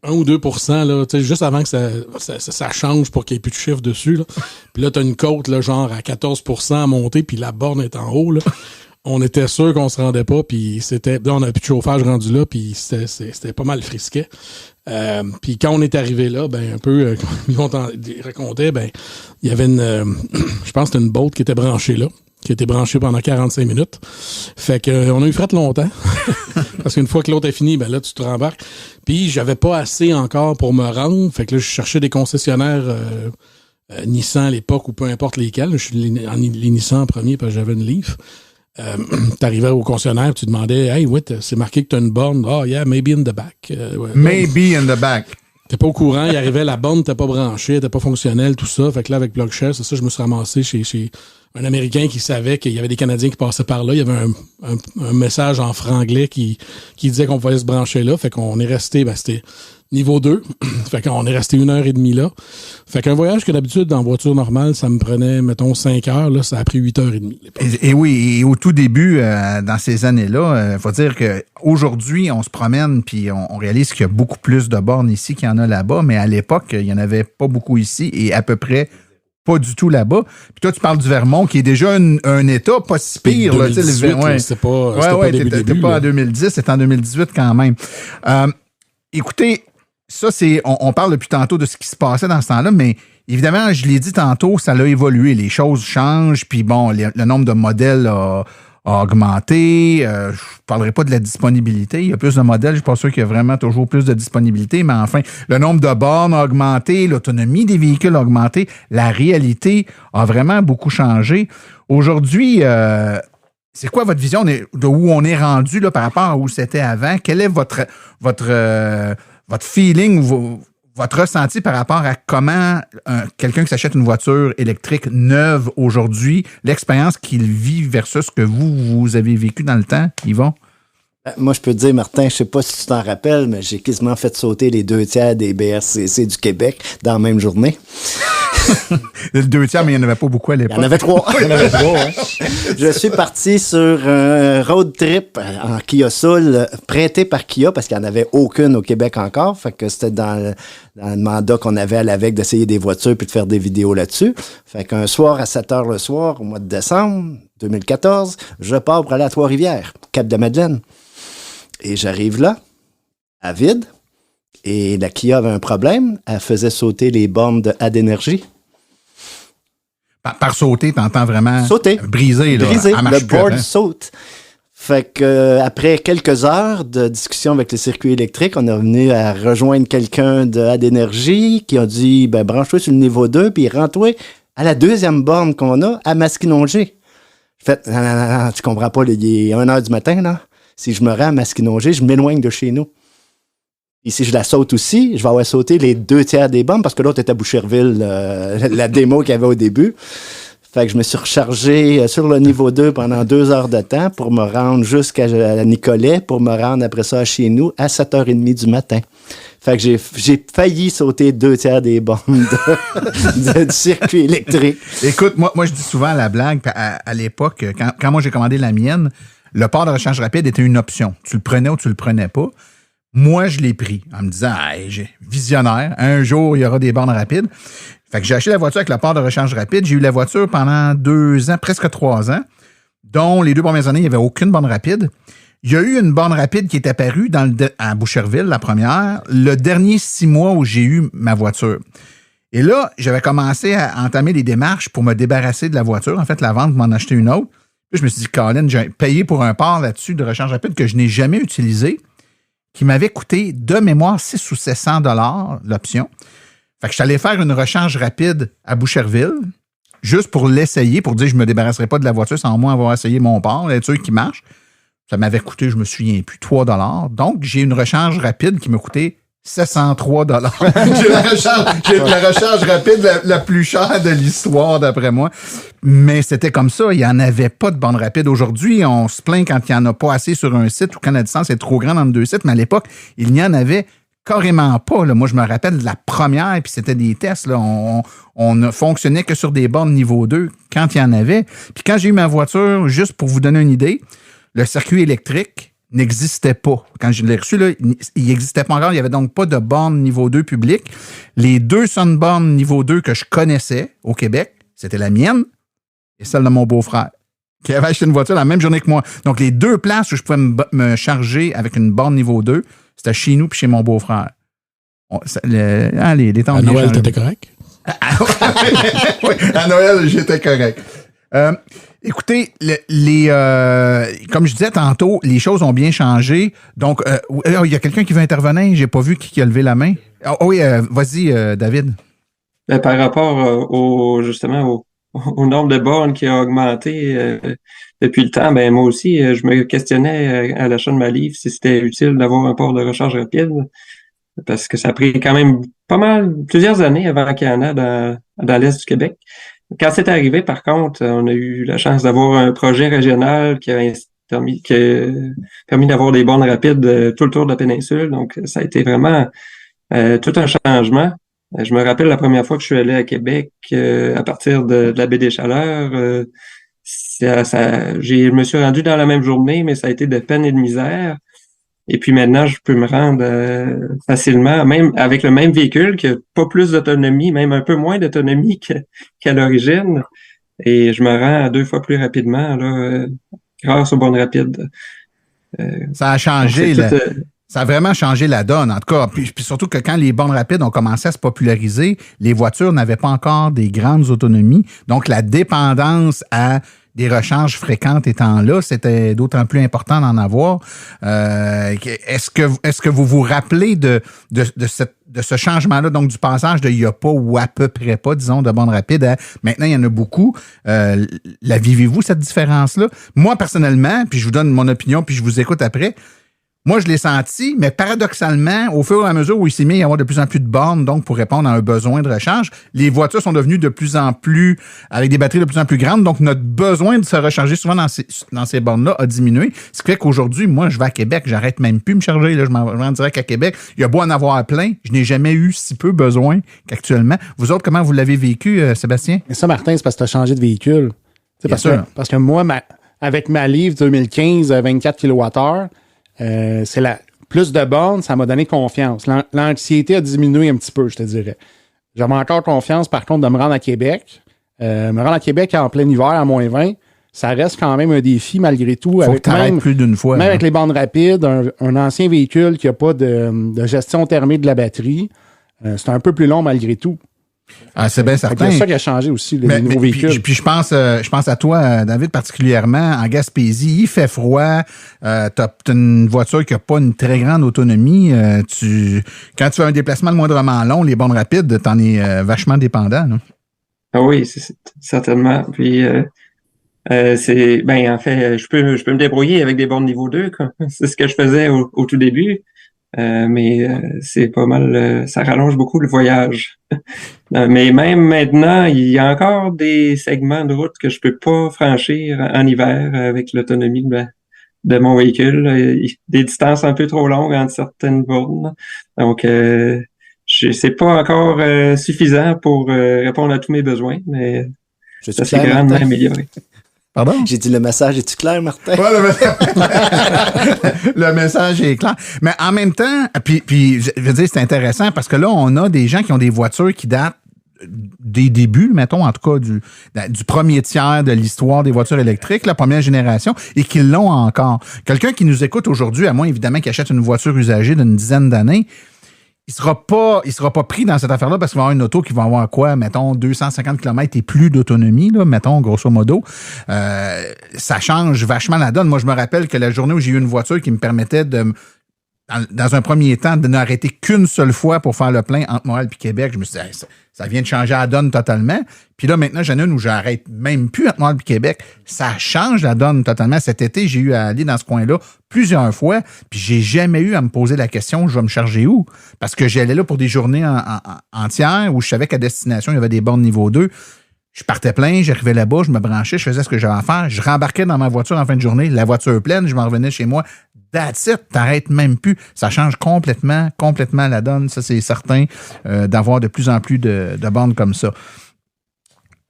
1 ou 2%, là, juste avant que ça change pour qu'il n'y ait plus de chiffre dessus, là. Puis là, t'as une côte, là, genre à 14% à monter, puis la borne est en haut, là. On était sûr qu'on se rendait pas, puis là, on n'avait plus de chauffage rendu là, puis c'était pas mal frisquet. Puis quand on est arrivé là, ben un peu, comme ils racontaient, ben il y avait je pense que c'était une boat qui était branchée là, qui a été branchée pendant 45 minutes. Fait que on a eu fret longtemps. Parce qu'une fois que l'autre est fini, ben là, tu te rembarques. Puis j'avais pas assez encore pour me rendre. Fait que là, je cherchais des concessionnaires Nissan à l'époque ou peu importe lesquels. Je suis les Nissan en premier parce que j'avais une Leaf. T'arrivais au concessionnaire, tu demandais, hey, ouais, c'est marqué que t'as une borne. Oh, yeah, maybe in the back. Ouais, maybe in the back. T'es pas au courant, il arrivait, la borne t'es pas branchée, t'es pas fonctionnelle, tout ça. Fait que là, avec PlugShare, c'est ça, je me suis ramassé chez un Américain qui savait qu'il y avait des Canadiens qui passaient par là. Il y avait un message en franglais qui disait qu'on pouvait se brancher là. Fait qu'on est resté, c'était niveau 2. Fait qu'on est resté 1h30 là. Fait qu'un voyage que d'habitude, en voiture normale, ça me prenait, mettons, 5 heures. Là, ça a pris 8h30. Et oui, et au tout début, dans ces années-là, faut dire qu'aujourd'hui, on se promène puis on réalise qu'il y a beaucoup plus de bornes ici qu'il y en a là-bas. Mais à l'époque, il n'y en avait pas beaucoup ici et à peu près pas du tout là-bas. Puis toi, tu parles du Vermont, qui est déjà un État pas si pire. 2018, là, c'était pas début, pas en 2010, c'était en 2018 quand même. Écoutez, ça, on parle depuis tantôt de ce qui se passait dans ce temps-là, mais évidemment, je l'ai dit tantôt, ça a évolué. Les choses changent, puis bon, le nombre de modèles a augmenté. Je parlerai pas de la disponibilité. Il y a plus de modèles. Je suis pas sûr qu'il y a vraiment toujours plus de disponibilité, mais enfin, le nombre de bornes a augmenté, l'autonomie des véhicules a augmenté. La réalité a vraiment beaucoup changé. Aujourd'hui, c'est quoi votre vision de où on est rendu là, par rapport à où c'était avant? Quel est votre feeling, votre ressenti par rapport à comment quelqu'un qui s'achète une voiture électrique neuve aujourd'hui, l'expérience qu'il vit versus ce que vous avez vécu dans le temps, Yvon? Moi, je peux te dire, Martin, je sais pas si tu t'en rappelles, mais j'ai quasiment fait sauter les 2/3 des BRCC du Québec dans la même journée. Le 2/3, mais il n'y en avait pas beaucoup à l'époque. Il y en avait 3. Hein? Je suis parti sur un road trip en Kia Soul, prêté par Kia, parce qu'il n'y en avait aucune au Québec encore. Fait que c'était dans le mandat qu'on avait à l'AVEC d'essayer des voitures puis de faire des vidéos là-dessus. Fait qu'un soir à 7h le soir, au mois de décembre 2014, je pars pour aller à Trois-Rivières, Cap-de-Madeleine. Et j'arrive là, à vide, et la Kia avait un problème. Elle faisait sauter les bornes de AdEnergie. Par sauter, t'entends vraiment sauter. Briser, là. Briser. Le board saute. Fait que après quelques heures de discussion avec le circuit électrique, on est venu à rejoindre quelqu'un de AdEnergie qui a dit, branche-toi sur le niveau 2 puis rentre-toi à la deuxième borne qu'on a, à Masquinongé. Je fais, non, tu comprends pas, là, il est 1h du matin, là. Si je me rends à Masquinongé, je m'éloigne de chez nous. Et si je la saute aussi, je vais avoir sauté les 2/3 des bornes parce que l'autre était à Boucherville, la démo qu'il y avait au début. Fait que je me suis rechargé sur le niveau 2 pendant 2 heures de temps pour me rendre jusqu'à Nicolet, pour me rendre après ça chez nous à 7h30 du matin. Fait que j'ai failli sauter 2/3 des bornes du circuit électrique. Écoute, moi je dis souvent la blague, à l'époque, quand moi j'ai commandé la mienne, le port de recharge rapide était une option. Tu le prenais ou tu le prenais pas. Moi, je l'ai pris en me disant, j'ai visionnaire, un jour, il y aura des bornes rapides. Fait que j'ai acheté la voiture avec le port de recharge rapide. J'ai eu la voiture pendant 2 ans, presque 3 ans, dont les 2 premières années, il n'y avait aucune borne rapide. Il y a eu une borne rapide qui est apparue à Boucherville, la première, le dernier 6 mois où j'ai eu ma voiture. Et là, j'avais commencé à entamer les démarches pour me débarrasser de la voiture, en fait, la vente, m'en acheter une autre. Puis je me suis dit, Colin, j'ai payé pour un port là-dessus de recharge rapide que je n'ai jamais utilisé, qui m'avait coûté de mémoire 600 ou 700 $ l'option. Fait que je suis allé faire une recharge rapide à Boucherville, juste pour l'essayer, pour dire que je ne me débarrasserai pas de la voiture sans au moins avoir essayé mon port, être sûr qu'il marche. Ça m'avait coûté, je me souviens plus, 3 $. Donc, j'ai une recharge rapide qui m'a coûté 703 $. J'ai la recharge rapide la plus chère de l'histoire, d'après moi. Mais c'était comme ça. Il n'y en avait pas de borne rapide. Aujourd'hui, on se plaint quand il n'y en a pas assez sur un site ou quand la distance est trop grande entre 2 sites. Mais à l'époque, il n'y en avait carrément pas. Là. Moi, je me rappelle de la première, puis c'était des tests. Là. On ne fonctionnait que sur des bornes niveau 2 quand il y en avait. Puis quand j'ai eu ma voiture, juste pour vous donner une idée, le circuit électrique n'existait pas. Quand je l'ai reçu, là, il n'existait pas encore. Il n'y avait donc pas de borne niveau 2 publique. Les 2 bornes niveau 2 que je connaissais au Québec, c'était la mienne et celle de mon beau-frère, qui avait acheté une voiture la même journée que moi. Donc, les 2 places où je pouvais me charger avec une borne niveau 2, c'était chez nous puis chez mon beau-frère. Les temps à Noël, t'étais correct? Oui, à Noël, j'étais correct. Écoutez, comme je disais tantôt, les choses ont bien changé. Donc, il y a quelqu'un qui veut intervenir. J'ai pas vu qui a levé la main. Oui, vas-y, David. Par rapport justement au nombre de bornes qui a augmenté depuis le temps, moi aussi, je me questionnais à l'achat de ma livre si c'était utile d'avoir un port de recharge rapide, parce que ça a pris quand même plusieurs années avant qu'il y en ait dans l'Est du Québec. Quand c'est arrivé, par contre, on a eu la chance d'avoir un projet régional qui a permis d'avoir des bornes rapides tout le tour de la péninsule. Donc, ça a été vraiment tout un changement. Je me rappelle la première fois que je suis allé à Québec, à partir de la baie des Chaleurs, je me suis rendu dans la même journée, mais ça a été de peine et de misère. Et puis maintenant, je peux me rendre facilement, même avec le même véhicule, qui n'a pas plus d'autonomie, même un peu moins d'autonomie qu'à l'origine. Et je me rends 2 fois plus rapidement là, grâce aux bornes rapides. Ça a changé. Ça a vraiment changé la donne, en tout cas. Puis surtout que quand les bornes rapides ont commencé à se populariser, les voitures n'avaient pas encore des grandes autonomies. Donc, la dépendance à des recharges fréquentes étant là, c'était d'autant plus important d'en avoir. Est-ce que vous vous rappelez de ce changement-là, donc du passage de il n'y a pas ou à peu près pas, disons, de bornes rapides à maintenant il y en a beaucoup. La vivez-vous, cette différence-là? Moi, personnellement, puis je vous donne mon opinion, puis je vous écoute après. Moi, je l'ai senti, mais paradoxalement, au fur et à mesure où il s'est mis à y avoir de plus en plus de bornes, donc pour répondre à un besoin de recharge, les voitures sont devenues de plus en plus, avec des batteries de plus en plus grandes, donc notre besoin de se recharger souvent dans ces bornes-là a diminué. Ce qui fait qu'aujourd'hui, moi, je vais à Québec, j'arrête même plus de me charger, là, je m'en vais en direct à Québec. Il y a beau en avoir plein, je n'ai jamais eu si peu besoin qu'actuellement. Vous autres, comment vous l'avez vécu, Sébastien? Et ça, Martin, c'est parce que tu as changé de véhicule. Parce que moi, avec ma Livre 2015 24 kWh, c'est plus de bornes, ça m'a donné confiance. L'anxiété a diminué un petit peu, je te dirais. J'avais encore confiance, par contre, de me rendre à Québec. Me rendre à Québec en plein hiver, à -20, ça reste quand même un défi malgré tout. Faut que t'arrêtes plus d'une fois. Même avec les bornes rapides, un ancien véhicule qui n'a pas de gestion thermique de la batterie, c'est un peu plus long malgré tout. Ah, c'est bien certain. C'est ça qui a changé aussi, les nouveaux véhicules. Puis je pense à toi, David, particulièrement, en Gaspésie, il fait froid, t'as une voiture qui n'a pas une très grande autonomie, quand tu fais un déplacement le moindrement long, les bornes rapides, t'en es vachement dépendant. Là. Ah oui, certainement. Puis en fait, je peux me débrouiller avec des bornes niveau 2, quoi. C'est ce que je faisais au tout début. Mais c'est pas mal, ça rallonge beaucoup le voyage. Mais même maintenant, il y a encore des segments de route que je peux pas franchir en hiver avec l'autonomie de mon véhicule. Des distances un peu trop longues entre certaines bornes. Donc, c'est pas encore suffisant pour répondre à tous mes besoins, mais ça s'est grandement amélioré. Pardon? J'ai dit le message, est-tu clair, Martin? Ouais, le message est clair. Mais en même temps, puis je veux dire, c'est intéressant parce que là, on a des gens qui ont des voitures qui datent des débuts, mettons, en tout cas, du premier tiers de l'histoire des voitures électriques, la première génération, et qui l'ont encore. Quelqu'un qui nous écoute aujourd'hui, à moins évidemment qu'il achète une voiture usagée d'une dizaine d'années, il sera pas pris dans cette affaire-là parce qu'il va avoir une auto qui va avoir quoi, mettons, 250 km et plus d'autonomie, là, mettons, grosso modo. Ça change vachement la donne. Moi, je me rappelle que la journée où j'ai eu une voiture qui me permettait dans un premier temps, de n'arrêter qu'une seule fois pour faire le plein entre Montréal et Québec, je me suis dit, ça vient de changer la donne totalement. Puis là, maintenant, j'en ai une où j'arrête même plus entre Montréal et Québec. Ça change la donne totalement. Cet été, j'ai eu à aller dans ce coin-là plusieurs fois, puis j'ai jamais eu à me poser la question, je vais me charger où? Parce que j'allais là pour des journées entières où je savais qu'à destination, il y avait des bornes niveau 2. Je partais plein, j'arrivais là-bas, je me branchais, je faisais ce que j'avais à faire. Je rembarquais dans ma voiture en fin de journée, la voiture pleine, je m'en revenais chez moi. That's it, t'arrêtes même plus. Ça change complètement la donne, ça c'est certain, d'avoir de plus en plus de bornes comme ça.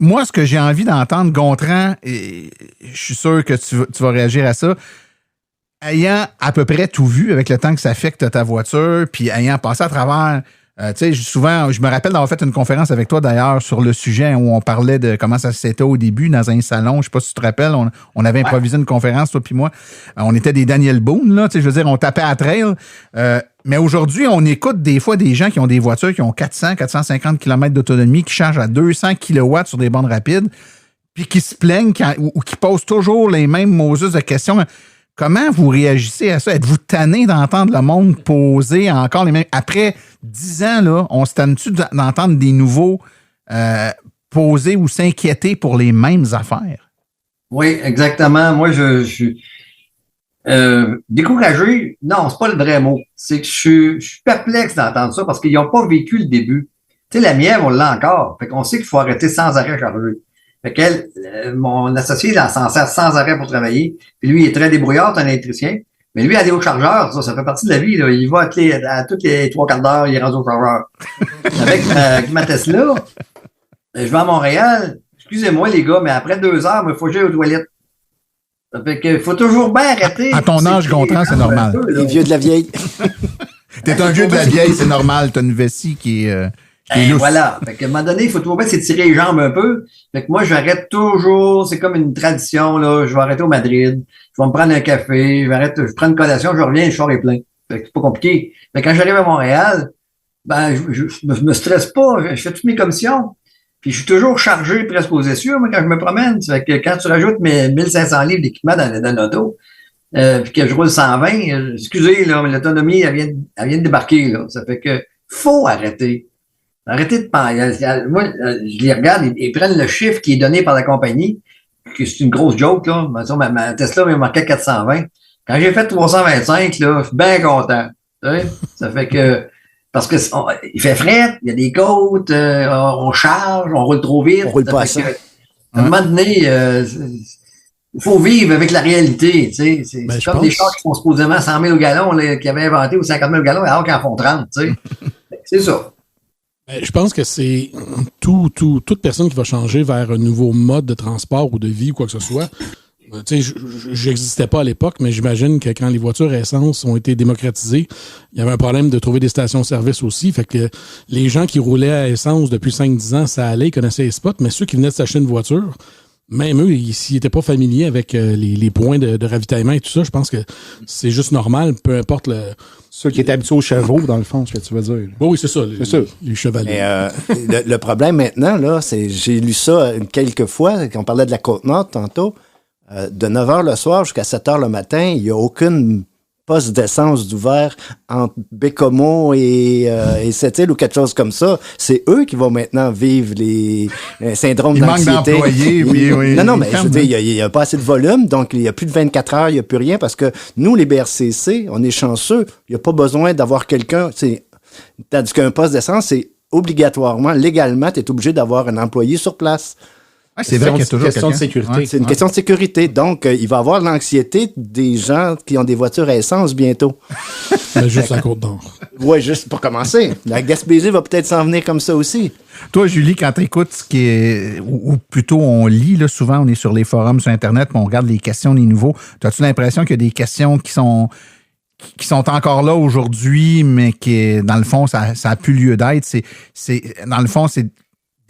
Moi, ce que j'ai envie d'entendre, Gontran, et je suis sûr que tu vas réagir à ça, ayant à peu près tout vu avec le temps que ça fait que tu as ta voiture, puis ayant passé à travers... tu sais, souvent, je me rappelle d'avoir fait une conférence avec toi d'ailleurs sur le sujet où on parlait de comment ça s'était au début dans un salon. Je sais pas si tu te rappelles, on avait improvisé une conférence, toi puis moi. On était des Daniel Boone, là, tu sais, je veux dire, on tapait à trail. Mais aujourd'hui, on écoute des fois des gens qui ont des voitures qui ont 400-450 km d'autonomie, qui chargent à 200 kW sur des bandes rapides, puis qui se plaignent ou qui posent toujours les mêmes Moses de questions. Comment vous réagissez à ça? Êtes-vous tanné d'entendre le monde poser encore les mêmes... Après 10 ans, là, on se tanne-tu d'entendre des nouveaux poser ou s'inquiéter pour les mêmes affaires? Oui, exactement. Moi, je suis découragé. Non, c'est pas le vrai mot. C'est que je suis perplexe d'entendre ça parce qu'ils n'ont pas vécu le début. Tu sais, la mienne, on l'a encore. Fait qu'on sait qu'il faut arrêter sans arrêt charger. Fait qu'elle, mon associé, il s'en sert sans arrêt pour travailler. Puis lui, il est très débrouillard, c'est un électricien. Mais lui, aller au chargeur, ça fait partie de la vie, là. Il va à toutes les 3 quarts d'heure, il est rendu au chargeur. Avec ma Tesla, je vais à Montréal. Excusez-moi, les gars, mais après 2 heures, il faut que j'aille aux toilettes. Ça fait qu'il faut toujours bien arrêter. À ton âge, Gontran, c'est normal. Les vieux de la vieille. T'es un vieux de la vieille, c'est normal. T'as une vessie qui est... voilà. Fait qu'à un moment donné, il faut toujours bien s'étirer les jambes un peu. Fait que moi, j'arrête toujours. C'est comme une tradition, là. Je vais arrêter au Madrid. Je vais me prendre un café. Je prends une collation. Je reviens, je sors les plein. Fait que c'est pas compliqué. Fait que quand j'arrive à Montréal, je me stresse pas. Je fais toutes mes commissions. Puis je suis toujours chargé presque aux essieux, moi, quand je me promène. Fait que quand tu rajoutes mes 1500 livres d'équipement dans l'auto, puis que je roule 120, excusez, là, mais l'autonomie, elle vient de débarquer, là. Ça fait que faut arrêter. Arrêtez de penser. Moi, je les regarde, ils prennent le chiffre qui est donné par la compagnie, que c'est une grosse joke, là. Ma Tesla m'a marqué 420. Quand j'ai fait 325, là, je suis bien content. Tu sais? Ça fait que, parce que il fait frais, il y a des côtes, on charge, on roule trop vite. On roule pas assez. À un moment donné, il faut vivre avec la réalité, tu sais. C'est comme des chars qui font supposément 100 000 au gallon, là, qui avaient inventé, ou 50 000 au gallon, alors qu'ils en font 30, tu sais. C'est ça. Je pense que c'est toute personne qui va changer vers un nouveau mode de transport ou de vie ou quoi que ce soit. Tu sais, j'existais pas à l'époque, mais j'imagine que quand les voitures à essence ont été démocratisées, il y avait un problème de trouver des stations-service aussi. Fait que les gens qui roulaient à essence depuis 5-10 ans, ça allait, ils connaissaient les spots, mais ceux qui venaient de s'acheter une voiture, même eux, s'ils n'étaient pas familiers avec les points de ravitaillement et tout ça, je pense que c'est juste normal, peu importe le... Ceux qui étaient habitués aux chevaux, dans le fond, ce que tu veux dire. Oui, c'est ça, les chevaliers. Mais, le problème maintenant, là, c'est j'ai lu ça quelques fois, quand on parlait de la Côte-Nord tantôt, de 9h le soir jusqu'à 7h le matin, il n'y a aucune poste d'essence d'ouvert entre Bécomo et Sept-Îles ou quelque chose comme ça, c'est eux qui vont maintenant vivre les syndromes d'anxiété. Il manque d'employés, oui. Non, mais je veux dire, il y a pas assez de volume, donc il y a plus de 24 heures, il y a plus rien, parce que nous, les BRCC, on est chanceux, il y a pas besoin d'avoir quelqu'un, tandis qu'un poste d'essence, c'est obligatoirement, légalement, tu es obligé d'avoir un employé sur place. Ouais, c'est vrai qu'il y a toujours une question de quelqu'un. sécurité. Ouais, c'est une question de sécurité. Donc, il va y avoir l'anxiété des gens qui ont des voitures à essence bientôt. Mais juste à Côte-d'Or. Oui, juste pour commencer. La Gaspésie va peut-être s'en venir comme ça aussi. Toi, Julie, quand tu écoutes ce qui est, ou plutôt on lit, là, souvent on est sur les forums sur Internet, puis on regarde les questions des nouveaux. As-tu l'impression qu'il y a des questions qui sont encore là aujourd'hui, mais qui, dans le fond, ça a plus lieu d'être? Dans le fond, c'est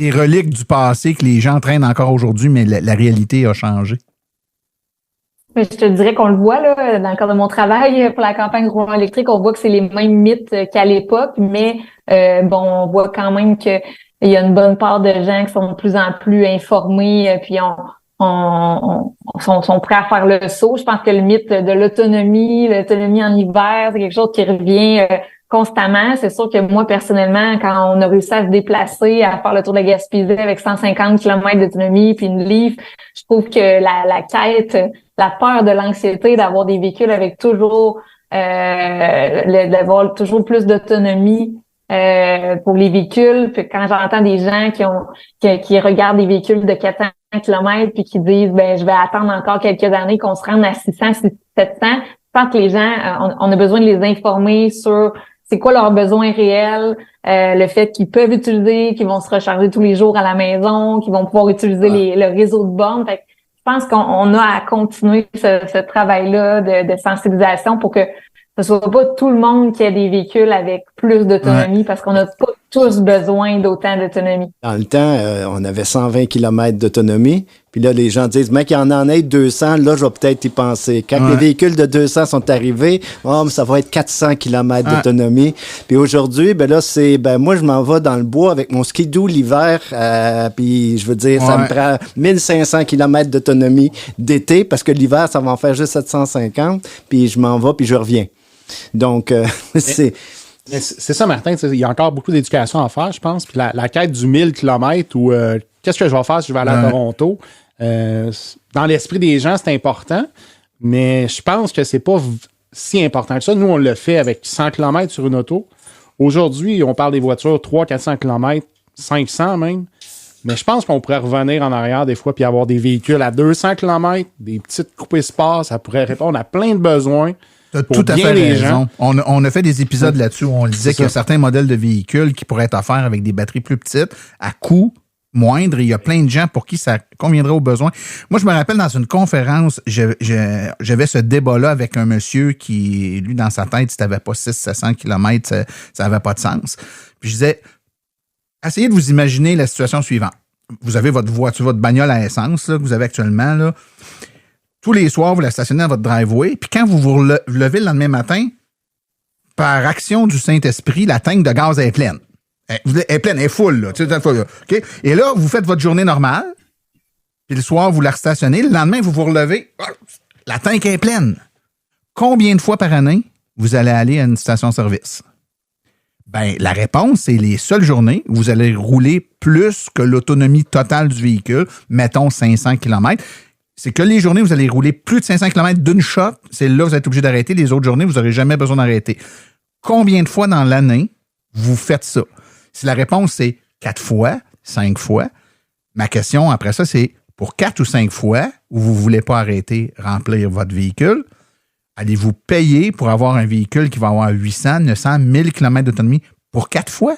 des reliques du passé que les gens traînent encore aujourd'hui, mais la réalité a changé. Mais je te dirais qu'on le voit là dans le cadre de mon travail pour la campagne Roulant électrique, on voit que c'est les mêmes mythes qu'à l'époque, mais on voit quand même que il y a une bonne part de gens qui sont de plus en plus informés, puis sont prêts à faire le saut. Je pense que le mythe de l'autonomie en hiver, c'est quelque chose qui revient constamment. C'est sûr que moi, personnellement, quand on a réussi à se déplacer, à faire le tour de la Gaspésie avec 150 km d'autonomie puis une Leaf, je trouve que la quête, la peur de l'anxiété d'avoir des véhicules avec toujours d'avoir toujours plus d'autonomie pour les véhicules. Puis quand j'entends des gens qui regardent des véhicules de 400 km puis qui disent je vais attendre encore quelques années qu'on se rende à 600, 700, je pense que les gens, on a besoin de les informer sur c'est quoi leurs besoins réels, le fait qu'ils peuvent utiliser, qu'ils vont se recharger tous les jours à la maison, qu'ils vont pouvoir utiliser le réseau de bornes. Fait que je pense qu'on a à continuer ce travail-là de sensibilisation pour que ce soit pas tout le monde qui a des véhicules avec plus d'autonomie parce qu'on n'a pas tous besoin d'autant d'autonomie. Dans le temps, on avait 120 km d'autonomie. Puis là, les gens disent, mec, il y en ait 200, là, je vais peut-être y penser. Quand les véhicules de 200 sont arrivés, ça va être 400 km d'autonomie. Puis aujourd'hui, là, c'est, moi, je m'en vais dans le bois avec mon skidoo l'hiver. Puis je veux dire, ça me prend 1500 km d'autonomie d'été parce que l'hiver, ça va en faire juste 750. Puis je m'en vais, puis je reviens. Donc, c'est ça, Martin. Il y a encore beaucoup d'éducation à faire, je pense. Puis la quête du 1000 km ou qu'est-ce que je vais faire si je vais aller à Toronto? Dans l'esprit des gens, c'est important, mais je pense que c'est pas si important que ça. Nous, on le fait avec 100 km sur une auto. Aujourd'hui, on parle des voitures 300-400 km, 500 même. Mais je pense qu'on pourrait revenir en arrière des fois puis avoir des véhicules à 200 km, des petites coupées sport, ça pourrait répondre à plein de besoins. T'as tout à fait raison. On a fait des épisodes là-dessus où on disait qu'il y a certains modèles de véhicules qui pourraient être offerts avec des batteries plus petites, à coût moindre. Il y a plein de gens pour qui ça conviendrait aux besoins. Moi, je me rappelle dans une conférence, j'avais ce débat-là avec un monsieur qui, lui, dans sa tête, si t'avais pas 600-700 km, ça n'avait pas de sens. Puis je disais, essayez de vous imaginer la situation suivante. Vous avez votre voiture, votre bagnole à essence là, que vous avez actuellement, là. Tous les soirs, vous la stationnez dans votre driveway, puis quand vous vous levez le lendemain matin, par action du Saint-Esprit, la tank de gaz est pleine. Elle est pleine, elle est full, là. Okay? Et là, vous faites votre journée normale, puis le soir, vous la restationnez. Le lendemain, vous vous relevez, la tank est pleine. Combien de fois par année vous allez aller à une station-service? La réponse, c'est les seules journées où vous allez rouler plus que l'autonomie totale du véhicule, mettons 500 km. C'est que les journées où vous allez rouler plus de 500 km d'une shot, c'est là que vous êtes obligé d'arrêter. Les autres journées, vous n'aurez jamais besoin d'arrêter. Combien de fois dans l'année vous faites ça? Si la réponse, c'est 4 fois, 5 fois, ma question après ça, c'est pour 4 ou 5 fois où vous ne voulez pas arrêter, remplir votre véhicule, allez-vous payer pour avoir un véhicule qui va avoir 800, 900, 1000 km d'autonomie pour 4 fois?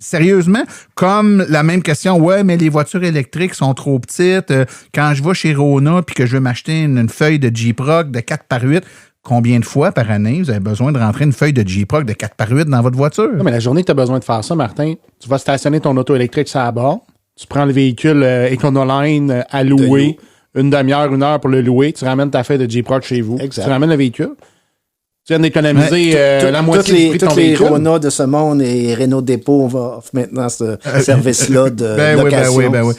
Sérieusement, comme la même question, mais les voitures électriques sont trop petites. Quand je vais chez Rona puis que je veux m'acheter une feuille de Jeep-Rock de 4x8, combien de fois par année vous avez besoin de rentrer une feuille de Jeep-Rock de 4x8 dans votre voiture? Non, mais la journée que tu as besoin de faire ça, Martin, tu vas stationner ton auto électrique sur la borne, tu prends le véhicule Econoline à louer, une demi-heure, 1 heure pour le louer, tu ramènes ta feuille de Jeep-Rock chez vous, exact. Tu ramènes le véhicule. viens d'économiser la moitié du prix de ton véhicule. Toutes les Rona de ce monde et Renault Dépôt, on va offrir maintenant ce service-là de location. Oui.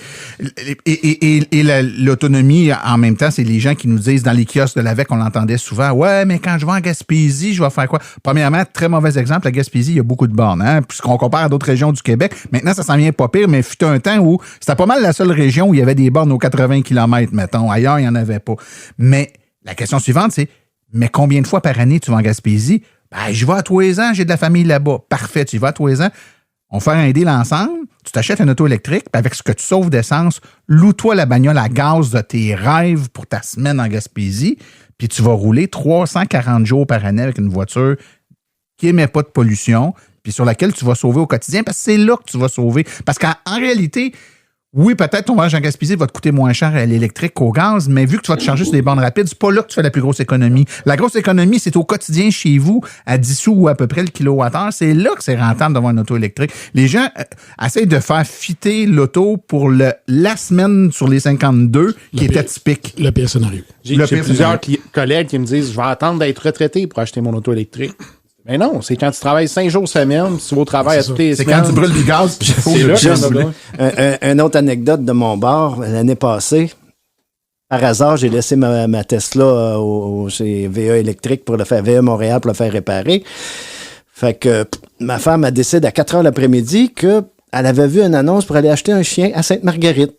Et l'autonomie, en même temps, c'est les gens qui nous disent dans les kiosques de l'AVEC, on l'entendait souvent, ouais, mais quand je vais en Gaspésie, je vais faire quoi? Premièrement, très mauvais exemple, la Gaspésie, il y a beaucoup de bornes, hein, puisqu'on compare à d'autres régions du Québec. Maintenant, ça s'en vient pas pire, mais fut un temps où c'était pas mal la seule région où il y avait des bornes aux 80 km, mettons. Ailleurs, il n'y en avait pas. Mais la question suivante, c'est, mais combien de fois par année tu vas en Gaspésie? Ben, je vais à tous les ans, j'ai de la famille là-bas. Parfait, tu y vas à tous les ans. On fait un deal ensemble, tu t'achètes une auto électrique, puis avec ce que tu sauves d'essence, loue-toi la bagnole à gaz de tes rêves pour ta semaine en Gaspésie, puis tu vas rouler 340 jours par année avec une voiture qui émet pas de pollution, puis sur laquelle tu vas sauver au quotidien, parce que c'est là que tu vas sauver. Parce qu'en réalité, oui, peut-être ton voyage en Gaspésie va te coûter moins cher à l'électrique qu'au gaz, mais vu que tu vas te charger sur des bornes rapides, c'est pas là que tu fais la plus grosse économie. La grosse économie, c'est au quotidien chez vous, à 10 sous ou à peu près le kilowattheure. C'est là que c'est rentable d'avoir une auto électrique. Les gens essayent de faire fitter l'auto pour la semaine sur les 52 qui était typique. Le pire scénario. J'ai plusieurs collègues qui me disent « Je vais attendre d'être retraité pour acheter mon auto électrique. » Mais non, c'est quand tu travailles 5 jours semaine, tu vas au travail à toutes les semaines. C'est quand tu brûles du gaz, puis il faut Une autre anecdote de mon bar, l'année passée, par hasard, j'ai laissé ma Tesla chez VA Électrique pour VA Montréal pour le faire réparer. Fait que ma femme a décidé à 4 heures l'après-midi qu'elle avait vu une annonce pour aller acheter un chien à Sainte-Marguerite.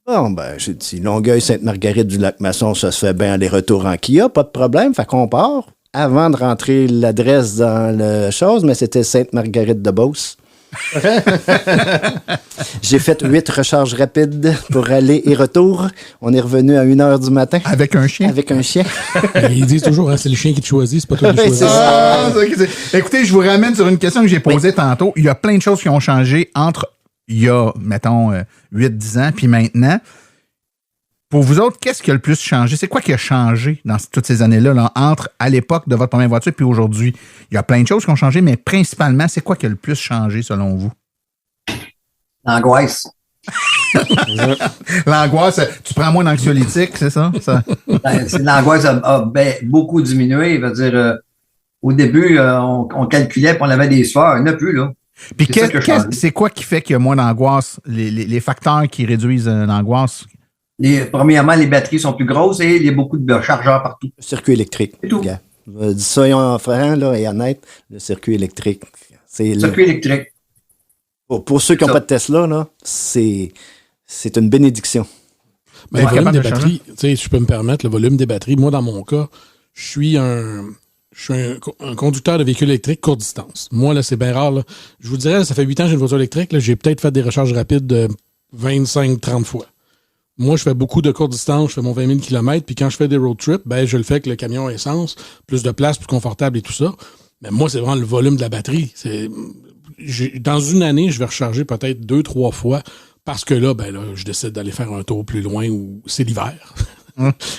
Bon, ben, j'ai dit, Longueuil-Sainte-Marguerite du Lac-Masson, ça se fait bien aller-retour en Kia, pas de problème. Fait qu'on part. Avant de rentrer l'adresse dans le chose, mais c'était Sainte-Marguerite-de-Beauce. J'ai fait 8 recharges rapides pour aller et retour. On est revenu à 1h du matin. Avec un chien? Avec un chien. Ils disent toujours, hein, c'est le chien qui te choisit, c'est pas toi qui choisis. Écoutez, je vous ramène sur une question que j'ai posée tantôt. Il y a plein de choses qui ont changé entre il y a, mettons, 8-10 ans, puis maintenant. Pour vous autres, qu'est-ce qui a le plus changé? C'est quoi qui a changé dans toutes ces années-là, là, entre à l'époque de votre première voiture puis aujourd'hui? Il y a plein de choses qui ont changé, mais principalement, c'est quoi qui a le plus changé selon vous? L'angoisse. L'angoisse, tu prends moins d'anxiolytiques, c'est ça? L'angoisse a beaucoup diminué. Je veux dire, au début, on calculait puis on avait des sueurs. Il n'y en a plus, là. Puis c'est quoi qui fait qu'il y a moins d'angoisse? Les facteurs qui réduisent l'angoisse? Premièrement, les batteries sont plus grosses et il y a beaucoup de chargeurs partout. Le circuit électrique. C'est tout. Soyons francs là, et honnêtes, le circuit électrique. Circuit électrique. Pour ceux qui n'ont pas de Tesla, là, c'est une bénédiction. Ben, le volume des batteries, tu sais, si je peux me permettre, le volume des batteries, moi, dans mon cas, je suis un conducteur de véhicule électrique courte distance. Moi, là, c'est bien rare. Là. Je vous dirais, ça fait 8 ans que j'ai une voiture électrique. Là, j'ai peut-être fait des recharges rapides de 25-30 fois. Moi, je fais beaucoup de courte distance, je fais mon 20 000 km, puis quand je fais des road trips, ben, je le fais avec le camion à essence, plus de place, plus confortable et tout ça. Mais moi, c'est vraiment le volume de la batterie. Dans une année, je vais recharger peut-être 2-3 fois, parce que là, je décide d'aller faire un tour plus loin où c'est l'hiver.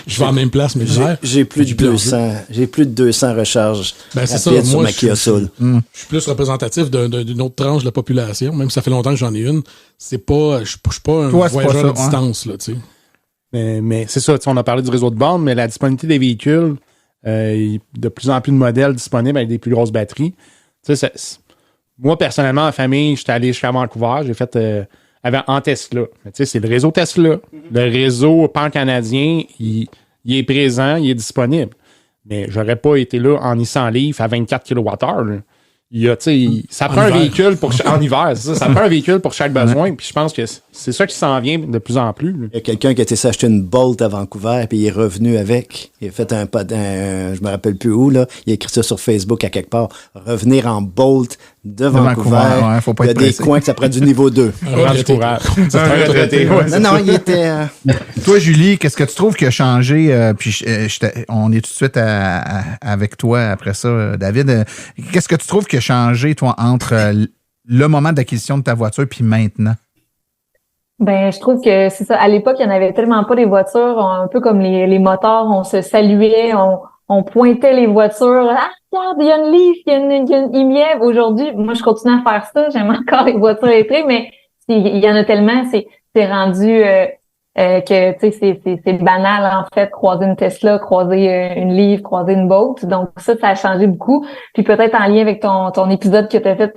Je vais à la même place, mais l'hiver. J'ai plus de 200 recharges rapides sur ma Kia Soul. Je suis plus représentatif d'une autre tranche de la population, même si ça fait longtemps que j'en ai une. Je suis pas un voyageur de distance, là, tu sais. Mais c'est ça, on a parlé du réseau de bornes, mais la disponibilité des véhicules, de plus en plus de modèles disponibles avec des plus grosses batteries. Moi, personnellement, en famille, j'étais allé jusqu'à Vancouver, j'ai fait en Tesla. C'est le réseau Tesla. Le réseau pan-canadien, il est présent, il est disponible. Mais j'aurais pas été là en Nissan Leaf à 24 kWh. Ça prend un véhicule en hiver, c'est ça. Ça prend un véhicule pour chaque besoin. Puis je pense que c'est ça qui s'en vient de plus en plus. Il y a quelqu'un qui a été s'acheter une Bolt à Vancouver puis il est revenu avec. Il a fait je me rappelle plus où, là. Il a écrit ça sur Facebook à quelque part. Revenir en Bolt de Vancouver. Faut pas il y a des coins que ça prend du niveau 2. Non, il était... Toi, Julie, qu'est-ce que tu trouves qui a changé? Puis on est tout de suite avec toi après ça, David. Qu'est-ce que tu trouves qui a changé, toi, entre le moment d'acquisition de ta voiture puis maintenant? Ben, je trouve que c'est ça. À l'époque, il n'y en avait tellement pas des voitures, un peu comme les moteurs, on se saluait, on pointait les voitures. Ah, regarde, il y a une Leaf, il y a une IMIEV. Aujourd'hui, moi, je continue à faire ça. J'aime encore les voitures électriques, mais il y en a tellement, c'est rendu que tu sais c'est banal en fait croiser une Tesla, croiser une Leaf, croiser une Bolt. Donc ça a changé beaucoup. Puis peut-être en lien avec ton épisode que tu as fait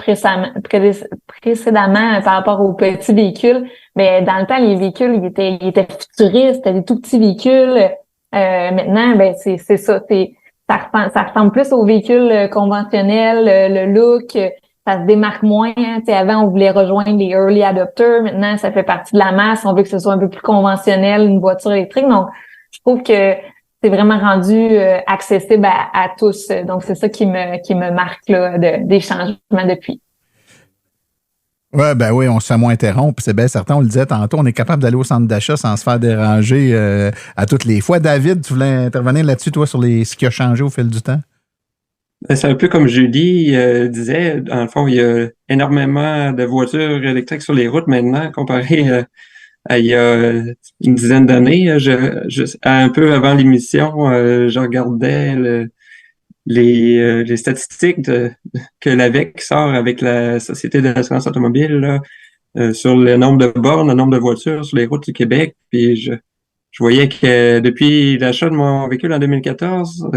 précédemment par rapport aux petits véhicules, mais dans le temps les véhicules ils étaient futuristes, c'était des tout petits véhicules. Maintenant ben c'est ça, ça ressemble plus aux véhicules conventionnels, le look, ça se démarque moins. Hein. Avant, on voulait rejoindre les early adopters. Maintenant, ça fait partie de la masse. On veut que ce soit un peu plus conventionnel, une voiture électrique. Donc, je trouve que c'est vraiment rendu accessible à tous. Donc, c'est ça qui me marque là, des changements depuis. Ouais, ben oui, on se fait moins interrompre. C'est bien certain, on le disait tantôt, on est capable d'aller au centre d'achat sans se faire déranger à toutes les fois. David, tu voulais intervenir là-dessus, toi, sur ce qui a changé au fil du temps? C'est un peu comme Julie disait, dans le fond, il y a énormément de voitures électriques sur les routes maintenant, comparé à il y a une dizaine d'années. Un peu avant l'émission, je regardais les statistiques que l'AVEC sort avec la Société d'assurance automobile là, sur le nombre de bornes, le nombre de voitures sur les routes du Québec. Puis je voyais que depuis l'achat de mon véhicule en 2014,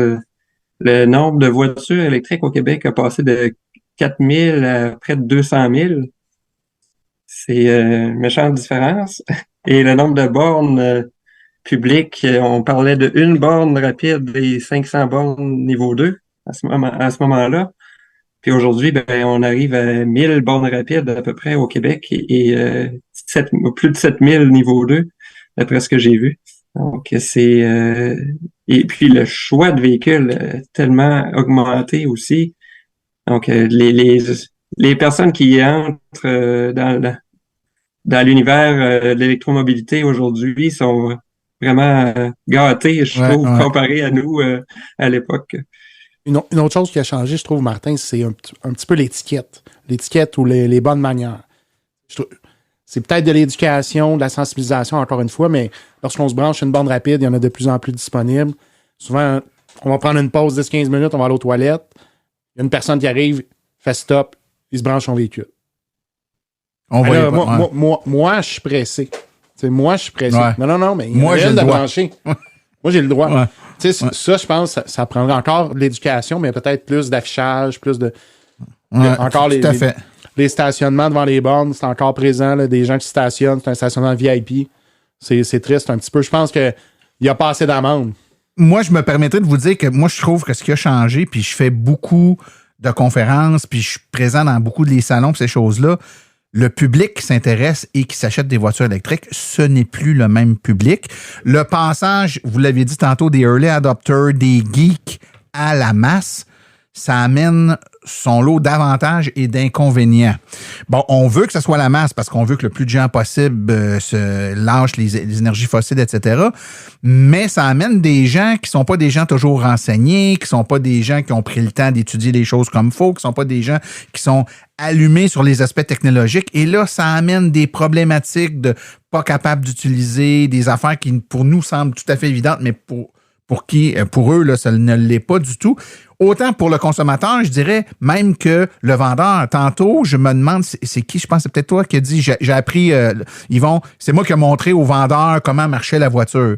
le nombre de voitures électriques au Québec a passé de 4 000 à près de 200 000. C'est une méchante différence. Et le nombre de bornes publiques, on parlait de une borne rapide et 500 bornes niveau 2 à ce moment-là. Puis aujourd'hui, ben, on arrive à 1000 bornes rapides à peu près au Québec et plus de 7000 niveau 2, d'après ce que j'ai vu. Donc, et puis le choix de véhicules tellement augmenté aussi. Donc, les personnes qui entrent dans l'univers de l'électromobilité aujourd'hui sont vraiment gâtées, je trouve, comparé à nous à l'époque. Une autre chose qui a changé, je trouve, Martin, c'est un petit peu l'étiquette. L'étiquette ou les bonnes manières. C'est peut-être de l'éducation, de la sensibilisation, encore une fois, mais lorsqu'on se branche une borne rapide, il y en a de plus en plus disponibles. Souvent, on va prendre une pause 10-15 minutes, on va aller aux toilettes. Il y a une personne qui arrive, fait stop, il se branche son véhicule. Moi, je suis pressé. Moi, je suis pressé. Ouais. Non, mais il y a rien de brancher. Moi, j'ai le droit. Ouais. Ça, je pense, ça prendrait encore de l'éducation, mais peut-être plus d'affichage, plus de... encore tout à fait. Les stationnements devant les bornes, c'est encore présent, là, des gens qui stationnent, c'est un stationnement VIP. C'est triste un petit peu. Je pense qu'il n'y a pas assez d'amende. Moi, je me permettrais de vous dire que moi, je trouve que ce qui a changé, puis je fais beaucoup de conférences, puis je suis présent dans beaucoup de les salons, ces choses-là, le public qui s'intéresse et qui s'achète des voitures électriques, ce n'est plus le même public. Le passage, vous l'aviez dit tantôt, des early adopters, des geeks à la masse, ça amène son lot d'avantages et d'inconvénients. Bon, on veut que ce soit la masse parce qu'on veut que le plus de gens possible se lâchent les énergies fossiles, etc. Mais ça amène des gens qui sont pas des gens toujours renseignés, qui sont pas des gens qui ont pris le temps d'étudier les choses comme il faut, qui sont pas des gens qui sont allumés sur les aspects technologiques. Et là, ça amène des problématiques de pas capables d'utiliser, des affaires qui, pour nous, semblent tout à fait évidentes, mais pour eux, là, ça ne l'est pas du tout. Autant pour le consommateur, je dirais même que le vendeur. Tantôt, je me demande, c'est qui? Je pense que c'est peut-être toi qui a dit, j'ai appris, Yvon, c'est moi qui ai montré au vendeur comment marchait la voiture.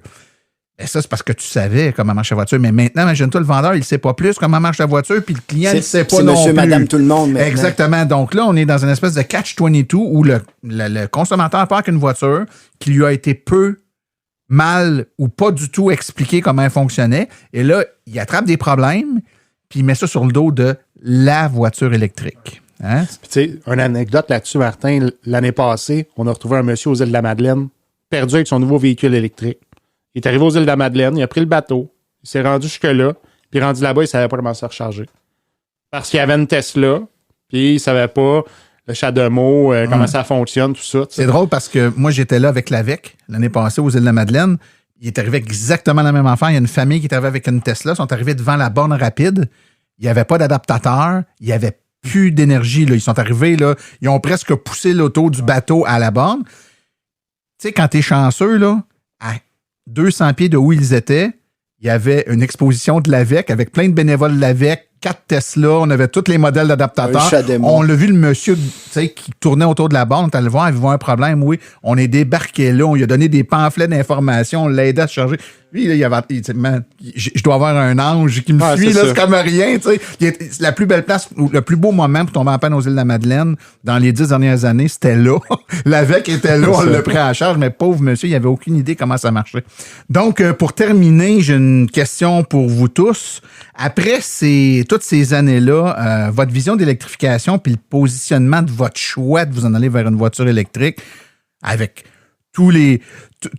Et ça, c'est parce que tu savais comment marche la voiture. Mais maintenant, imagine-toi, le vendeur, il ne sait pas plus comment marche la voiture, puis le client, il ne sait pas non plus. C'est monsieur, madame, tout le monde. Maintenant. Exactement. Donc là, on est dans une espèce de catch-22 où le consommateur part qu'une voiture qui lui a été peu mal ou pas du tout expliqué comment elle fonctionnait. Et là, il attrape des problèmes, puis il met ça sur le dos de la voiture électrique. Hein? Tu sais, une anecdote là-dessus, Martin. L'année passée, on a retrouvé un monsieur aux îles de la Madeleine, perdu avec son nouveau véhicule électrique. Il est arrivé aux îles de la Madeleine, il a pris le bateau, il s'est rendu jusque-là, puis rendu là-bas, il ne savait pas comment se recharger. Parce qu'il y avait une Tesla, puis il ne savait pas le CHAdeMO, comment ça fonctionne, tout ça. C'est drôle parce que moi, j'étais là avec l'AVEC l'année passée aux îles de la Madeleine. Il est arrivé exactement la même affaire. Il y a une famille qui est arrivée avec une Tesla. Ils sont arrivés devant la borne rapide. Il n'y avait pas d'adaptateur. Il n'y avait plus d'énergie. Là. Ils sont arrivés, là, ils ont presque poussé l'auto du bateau à la borne. Tu sais, quand tu es chanceux, là, à 200 pieds de où ils étaient, il y avait une exposition de l'AVEC avec plein de bénévoles de l'AVEC 4 Tesla, on avait tous les modèles d'adaptateurs. Un chat démon. On l'a vu, le monsieur qui tournait autour de la borne, on est allé le voir, il voit un problème, oui. On est débarqué là, on lui a donné des pamphlets d'informations, on l'a aidé à se charger. Lui, là, il dit, man, je dois avoir un ange qui me suit, là, c'est comme rien, tu sais. La plus belle place, ou le plus beau moment pour tomber en panne aux îles de la Madeleine, dans les 10 dernières années, c'était là. L'AVEC était là, on l'a pris en charge, mais pauvre monsieur, il avait aucune idée comment ça marchait. Donc, pour terminer, j'ai une question pour vous tous. Après toutes ces années-là, votre vision d'électrification puis le positionnement de votre choix de vous en aller vers une voiture électrique, avec tous les,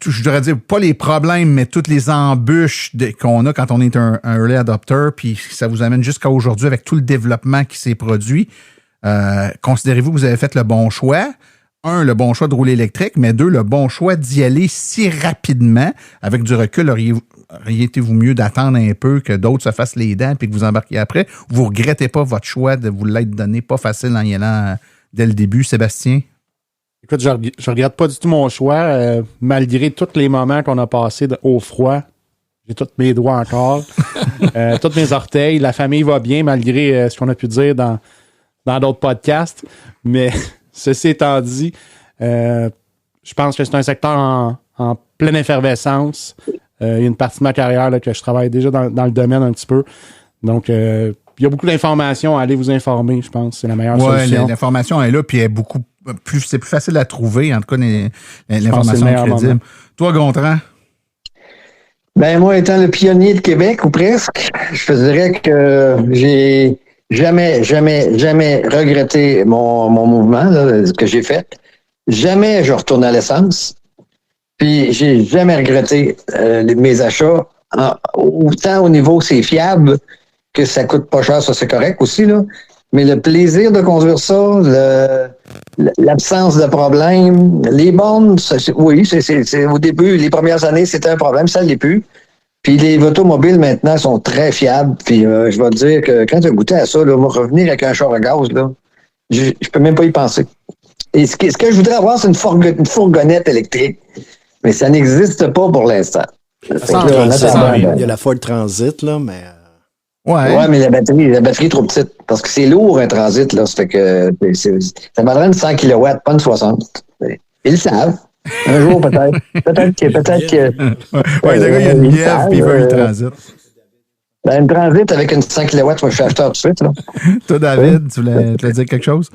je devrais dire, pas les problèmes, mais toutes les embûches qu'on a quand on est un early adopter, puis ça vous amène jusqu'à aujourd'hui avec tout le développement qui s'est produit. Considérez-vous que vous avez fait le bon choix? 1, le bon choix de rouler électrique, mais 2, le bon choix d'y aller si rapidement. Avec du recul, auriez-vous mieux d'attendre un peu que d'autres se fassent les dents puis que vous embarquiez après? Vous regrettez pas votre choix de vous l'être donné pas facile en y allant dès le début, Sébastien? Écoute, je regrette pas du tout mon choix, malgré tous les moments qu'on a passés au froid. J'ai tous mes doigts encore, tous mes orteils. La famille va bien, malgré ce qu'on a pu dire dans d'autres podcasts. Mais ceci étant dit, je pense que c'est un secteur en pleine effervescence. Il y a une partie de ma carrière là, que je travaille déjà dans le domaine un petit peu. Donc, il y a beaucoup d'informations. Allez vous informer, je pense. C'est la meilleure solution. Oui, l'information est là, puis elle est beaucoup plus, c'est plus facile à trouver, en tout cas, l'information est crédible. Moment. Toi, Gontran? Ben, moi, étant le pionnier de Québec, ou presque, je te dirais que j'ai jamais regretté mon mouvement là, que j'ai fait. Jamais je retourne à l'essence. Puis, j'ai jamais regretté mes achats. Autant au niveau, c'est fiable, que ça coûte pas cher, ça c'est correct aussi, là. Mais le plaisir de conduire ça, l'absence de problème, les bornes, oui, c'est au début, les premières années, c'était un problème, ça ne l'est plus. Puis les automobiles maintenant sont très fiables. Puis je vais te dire que quand tu as goûté à ça, là, moi, revenir avec un char à gaz, là, je peux même pas y penser. Et ce que je voudrais avoir, c'est une fourgonnette électrique. Mais ça n'existe pas pour l'instant. Il y a la Ford Transit, là, mais... Ouais, mais la batterie est trop petite. Parce que c'est lourd, un transit, là. Ça fait que ça vaudrait une 100 kW, pas une 60. Ils le savent. Un jour, peut-être. Peut-être que. Oui, le gars, il y a une lièvre, puis il veut une transit. Ben, une transit avec une 100 kW, je suis acheteur tout de suite, là. Toi, David, tu voulais dire quelque chose?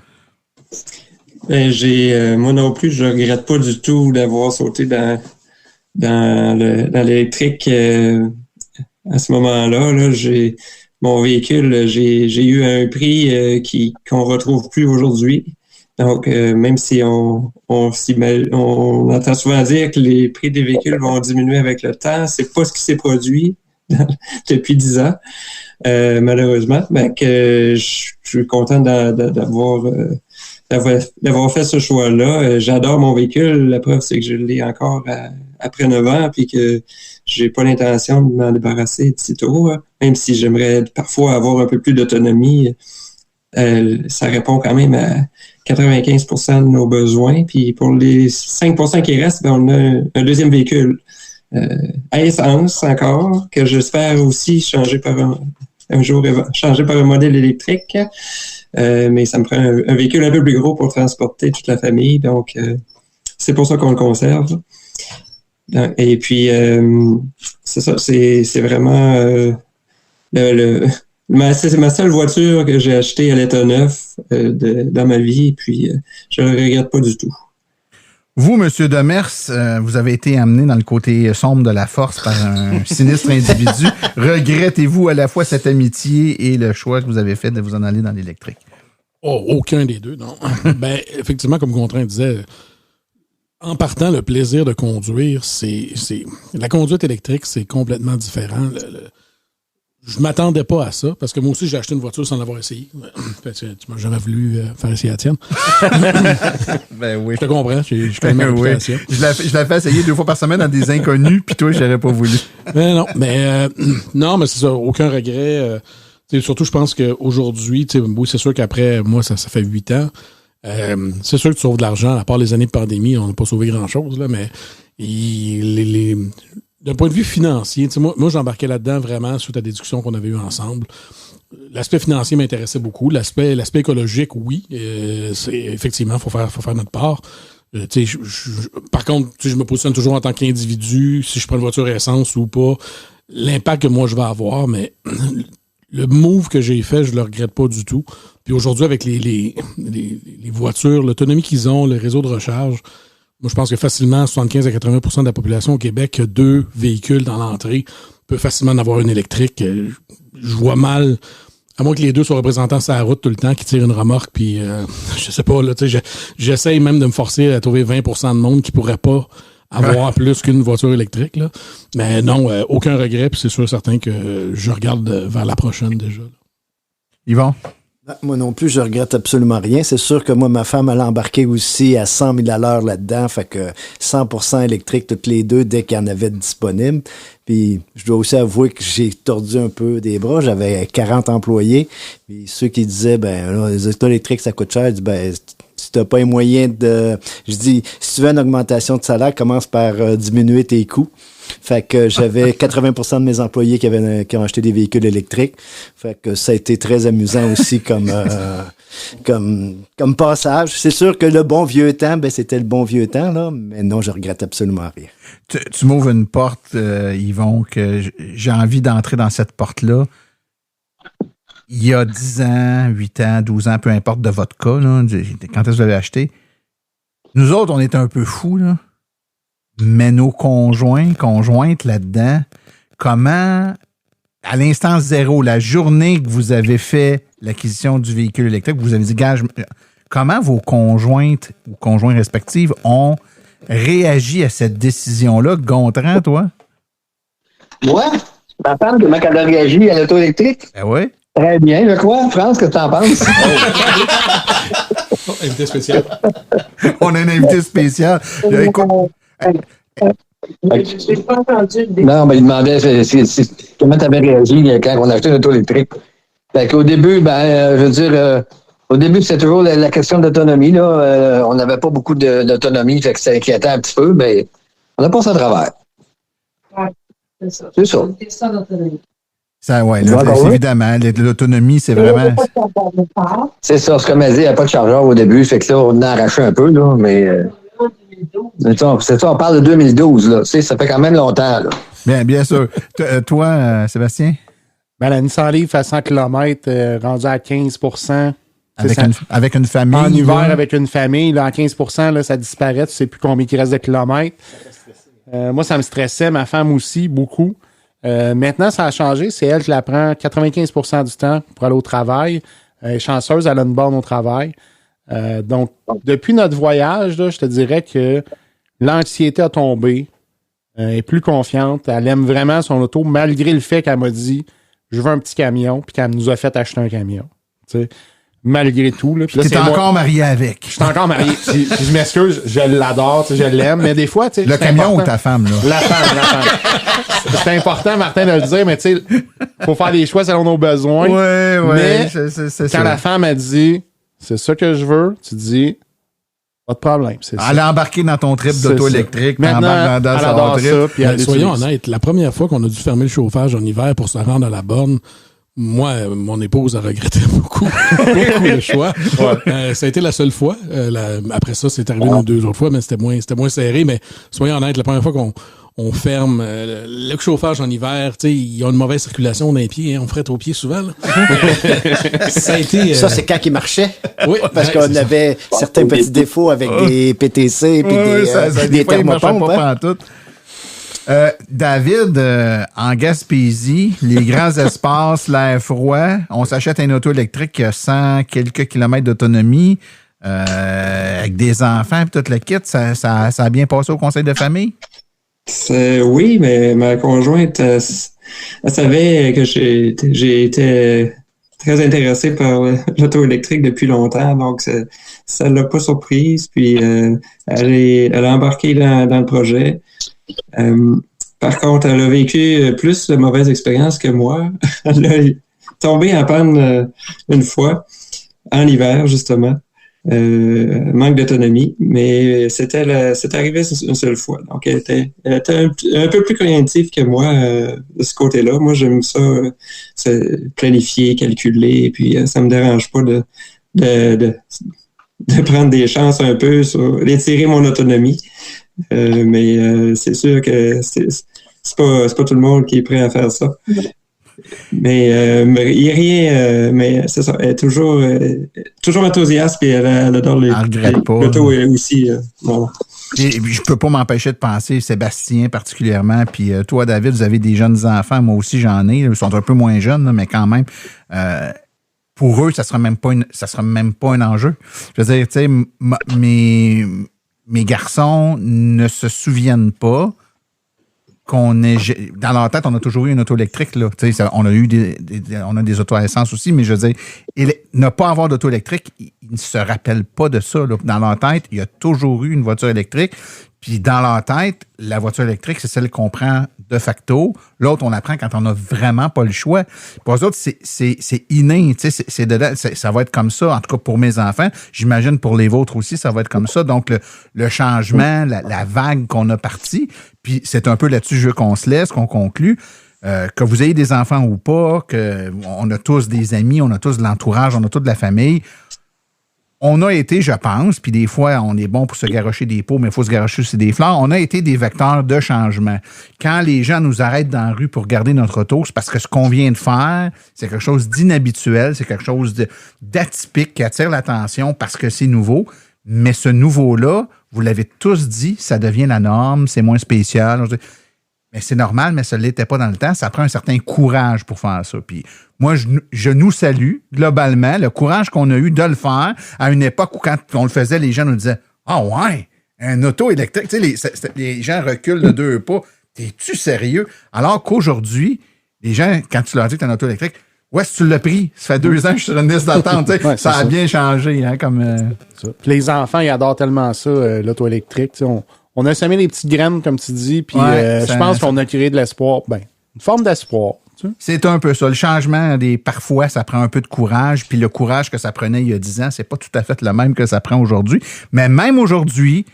Ben, moi non plus, je regrette pas du tout d'avoir sauté dans l'électrique. À ce moment-là, là, mon véhicule, j'ai eu un prix qu'on retrouve plus aujourd'hui. Donc, même si on entend souvent dire que les prix des véhicules vont diminuer avec le temps, c'est pas ce qui s'est produit depuis 10 ans, malheureusement. Mais que je suis content d'avoir fait ce choix-là. J'adore mon véhicule. La preuve, c'est que je l'ai encore après 9 ans, puis que j'ai pas l'intention de m'en débarrasser d'ici tôt, même si j'aimerais parfois avoir un peu plus d'autonomie. Ça répond quand même à 95% de nos besoins. Puis pour les 5% qui restent, ben on a un deuxième véhicule à essence encore, que j'espère aussi changer par un jour changer par un modèle électrique. Mais ça me prend un véhicule un peu plus gros pour transporter toute la famille. Donc, c'est pour ça qu'on le conserve. Et puis, c'est ça, c'est vraiment c'est ma seule voiture que j'ai achetée à l'état neuf dans ma vie. Et puis, je ne le regrette pas du tout. Vous, M. Demers, vous avez été amené dans le côté sombre de la force par un sinistre individu. Regrettez-vous à la fois cette amitié et le choix que vous avez fait de vous en aller dans l'électrique? Oh, aucun des deux, non. Ben, effectivement, comme Gontran disait, en partant, le plaisir de conduire, c'est la conduite électrique, c'est complètement différent. Je m'attendais pas à ça, parce que moi aussi, j'ai acheté une voiture sans l'avoir essayé. Tu m'as jamais voulu faire essayer la tienne. Ben oui. Je te comprends, j'ai quand même une réputation. Je la fais essayer 2 fois par semaine dans des inconnus, puis toi, j'aurais pas voulu. Non, mais c'est ça, aucun regret. Surtout, je pense qu'aujourd'hui, oui, c'est sûr qu'après, moi, ça fait 8 ans. C'est sûr que tu sauves de l'argent, à part les années de pandémie, on n'a pas sauvé grand-chose, là, mais d'un point de vue financier, moi j'embarquais là-dedans vraiment suite à des discussions qu'on avait eues ensemble. l'aspect financier m'intéressait beaucoup. L'aspect écologique, oui. Effectivement, faut faire notre part. Par contre, je me positionne toujours en tant qu'individu, si je prends une voiture à essence ou pas, l'impact que moi je vais avoir, mais le move que j'ai fait, je le regrette pas du tout. Puis aujourd'hui, avec les voitures, l'autonomie qu'ils ont, le réseau de recharge, moi je pense que facilement 75 à 80% de la population au Québec a 2 véhicules dans l'entrée, peut facilement en avoir une électrique. Je vois mal, à moins que les 2 soient représentants sur la route tout le temps, qui tirent une remorque, puis je sais pas, là, tu sais, j'essaye même de me forcer à trouver 20% de monde qui pourrait pas avoir plus qu'une voiture électrique, là. Mais non, aucun regret, puis c'est sûr certain que je regarde vers la prochaine déjà. Là. Yvon? Moi non plus, je regrette absolument rien. C'est sûr que moi, ma femme, elle a embarqué aussi à 100 000 à l'heure là-dedans. Fait que 100% électrique toutes les deux dès qu'il y en avait de disponible. Puis je dois aussi avouer que j'ai tordu un peu des bras. J'avais 40 employés. Puis ceux qui disaient, là, les autos électriques, ça coûte cher. Je dis, si t'as pas les moyens de... Je dis, si tu veux une augmentation de salaire, commence par diminuer tes coûts. Fait que j'avais 80% de mes employés qui ont acheté des véhicules électriques. Fait que ça a été très amusant aussi comme passage. C'est sûr que le bon vieux temps, c'était le bon vieux temps, là, mais non, je regrette absolument rien. Tu m'ouvres une porte, Yvon, que j'ai envie d'entrer dans cette porte-là. Il y a 10 ans, 8 ans, 12 ans, peu importe de votre cas, là, quand est-ce que vous l'avez acheté, nous autres, on était un peu fous, là. Mais nos conjointes là-dedans, comment, à l'instant zéro, la journée que vous avez fait l'acquisition du véhicule électrique, vous avez dit, gage, comment vos conjointes ou conjoints respectifs ont réagi à cette décision-là? Gontran, toi? Moi? Ma femme, comment elle a réagi à l'auto électrique? Ben oui. Très bien, je crois. France, qu'est-ce que tu en penses? Invité spécial. On a un invité spécial. Écoute, non, mais il demandait comment tu avais réagi quand on a acheté une auto électrique. Fait qu'au début, je veux dire, au début, c'était toujours la question d'autonomie. Là. On n'avait pas beaucoup d'autonomie, fait que ça inquiétait un petit peu, mais on a passé à travers. Ouais, c'est ça. C'est ça. C'est ça d'autonomie. Ça, ouais, là, évidemment, l'autonomie, c'est vraiment... C'est ça, ce qu'on m'a dit, il n'y a pas de chargeur au début, fait que là, on en a arraché un peu, là, mais... C'est ça, on parle de 2012, là. Tu sais, ça fait quand même longtemps, là. Bien sûr. Toi, Sébastien? La Nissan Leaf à 100 km, rendue à 15%. Avec une famille? En hiver, avec une famille, là, à 15%, là, ça disparaît. Tu sais plus combien il reste de kilomètres. Moi, ça me stressait. Ma femme aussi, beaucoup. Maintenant, ça a changé. C'est elle qui la prend 95% du temps pour aller au travail. Elle est chanceuse, elle a une borne au travail. Donc, depuis notre voyage, là, je te dirais que l'anxiété a tombé. Elle est plus confiante. Elle aime vraiment son auto, malgré le fait qu'elle m'a dit « Je veux un petit camion », puis qu'elle nous a fait acheter un camion. Tu sais, malgré tout. Là. Tu es encore marié avec. Je suis encore marié. Je m'excuse, je l'adore, je l'aime, mais des fois... Le camion important. Ou ta femme? Là? La femme. C'est important, Martin, de le dire, mais tu sais, il faut faire des choix selon nos besoins. Oui. Mais c'est quand la femme a dit... C'est ça que je veux. Tu dis, pas de problème. Elle a embarqué dans ton trip d'auto électrique. Maintenant, dans son trip. Soyons honnêtes, la première fois qu'on a dû fermer le chauffage en hiver pour se rendre à la borne, moi, mon épouse a regretté beaucoup le choix. Ouais. Ça a été la seule fois. Après ça, c'est arrivé une ou 2 autres fois, mais c'était moins serré. Mais soyons honnêtes, la première fois qu'on ferme le chauffage en hiver, tu sais, il y a une mauvaise circulation dans les pieds, hein, on frette aux pieds souvent. Là. Ça a été... Ça, c'est quand il marchait. Oui, parce qu'on avait certains petits défauts avec des PTC et des thermopompes. David, en Gaspésie, les grands espaces, l'air froid, on s'achète un auto électrique qui a 100 quelques kilomètres d'autonomie, avec des enfants et tout le kit. Ça a bien passé au conseil de famille? Oui, mais ma conjointe, elle savait que j'ai été très intéressé par l'auto électrique depuis longtemps, donc ça l'a pas surprise. Puis elle a embarqué dans le projet. Par contre, elle a vécu plus de mauvaises expériences que moi. Elle a tombé en panne une fois, en hiver justement. manque d'autonomie, mais c'est arrivé une seule fois. Donc, elle était un peu plus cognitive que moi de ce côté-là. Moi, j'aime ça, planifier, calculer, et puis ça me dérange pas de prendre des chances un peu d'étirer mon autonomie. Mais c'est sûr que c'est pas tout le monde qui est prêt à faire ça. Mais il n'y a rien, mais c'est ça, elle est toujours enthousiaste et elle adore l'auto aussi. Bon. Et je peux pas m'empêcher de penser, Sébastien particulièrement, puis toi, David, vous avez des jeunes enfants, moi aussi j'en ai, ils sont un peu moins jeunes, là, mais quand même, pour eux, ça sera même pas un enjeu. Je veux dire, tu sais, mes garçons ne se souviennent pas qu'on est dans leur tête, on a toujours eu une auto électrique là. Tu sais, on a eu on a des autos à essence aussi, mais je veux dire, ne pas avoir d'auto électrique, ils ne se rappellent pas de ça là. Dans leur tête, il y a toujours eu une voiture électrique. Puis dans leur tête, la voiture électrique, c'est celle qu'on prend de facto. L'autre, on apprend quand on n'a vraiment pas le choix. Pour eux autres, c'est inné. Tu sais, ça va être comme ça. En tout cas, pour mes enfants, j'imagine pour les vôtres aussi, ça va être comme ça. Donc, le changement, la vague qu'on a partie, puis c'est un peu là-dessus je veux qu'on se laisse, qu'on conclue. Que vous ayez des enfants ou pas, qu'on a tous des amis, on a tous de l'entourage, on a toute de la famille. On a été, je pense, puis des fois, on est bon pour se garrocher des pots, mais il faut se garrocher aussi des fleurs. On a été des vecteurs de changement. Quand les gens nous arrêtent dans la rue pour garder notre auto, c'est parce que ce qu'on vient de faire, c'est quelque chose d'inhabituel, c'est quelque chose d'atypique qui attire l'attention parce que c'est nouveau. Mais ce nouveau-là, vous l'avez tous dit, ça devient la norme, c'est moins spécial. Mais c'est normal, mais ça ne l'était pas dans le temps. Ça prend un certain courage pour faire ça. Puis moi, je nous salue globalement le courage qu'on a eu de le faire à une époque où quand on le faisait, les gens nous disaient « Ah ouais, un auto électrique. » Tu sais, les gens reculent de 2 pas. T'es-tu sérieux? Alors qu'aujourd'hui, les gens, quand tu leur dis que tu as un auto électrique, où est-ce que tu l'as pris? Ça fait 2 ans que je suis sur une liste d'attente. Ouais, ça a bien changé. Hein, comme, ça. Puis les enfants, ils adorent tellement ça, l'auto électrique. On a semé des petites graines, comme tu dis, puis je pense qu'on a créé de l'espoir. Ben, une forme d'espoir. Tu sais. C'est un peu ça. Le changement, parfois, ça prend un peu de courage, puis le courage que ça prenait il y a 10 ans, c'est pas tout à fait le même que ça prend aujourd'hui. Mais même aujourd'hui,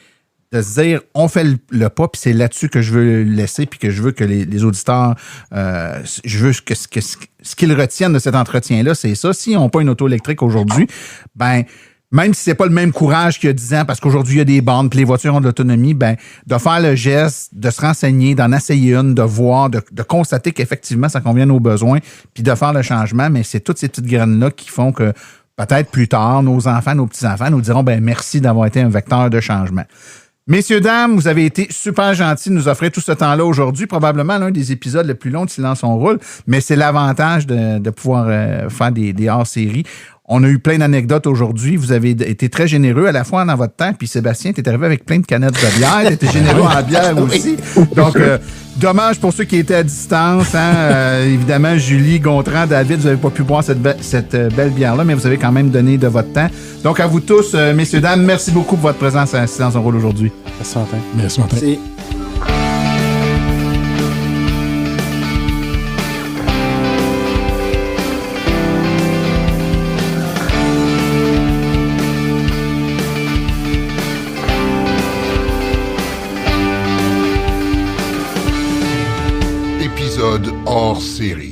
de se dire, on fait le pas, puis c'est là-dessus que je veux laisser, puis que je veux que les auditeurs, je veux que ce qu'ils retiennent de cet entretien-là, c'est ça. S'ils n'ont pas une auto électrique aujourd'hui, ben même si c'est pas le même courage qu'il y a 10 ans, parce qu'aujourd'hui, il y a des bornes, puis les voitures ont de l'autonomie, ben, de faire le geste, de se renseigner, d'en essayer une, de voir, de constater qu'effectivement, ça convient aux besoins, puis de faire le changement, mais c'est toutes ces petites graines-là qui font que peut-être plus tard, nos enfants, nos petits-enfants nous diront, ben, merci d'avoir été un vecteur de changement. Messieurs, dames, vous avez été super gentils de nous offrir tout ce temps-là aujourd'hui. Probablement l'un des épisodes les plus longs de Silence on roule, mais c'est l'avantage de pouvoir faire des hors-séries. On a eu plein d'anecdotes aujourd'hui. Vous avez été très généreux à la fois dans votre temps. Puis Sébastien, tu es arrivé avec plein de canettes de bière. Tu étais généreux en bière aussi. Donc, dommage pour ceux qui étaient à distance. Hein? Évidemment, Julie, Gontran, David, vous n'avez pas pu boire cette belle bière-là, mais vous avez quand même donné de votre temps. Donc, à vous tous, messieurs, dames, merci beaucoup pour votre présence à Silence on roule aujourd'hui. Merci, Martin. Merci, Martin. Merci. Épisode hors série.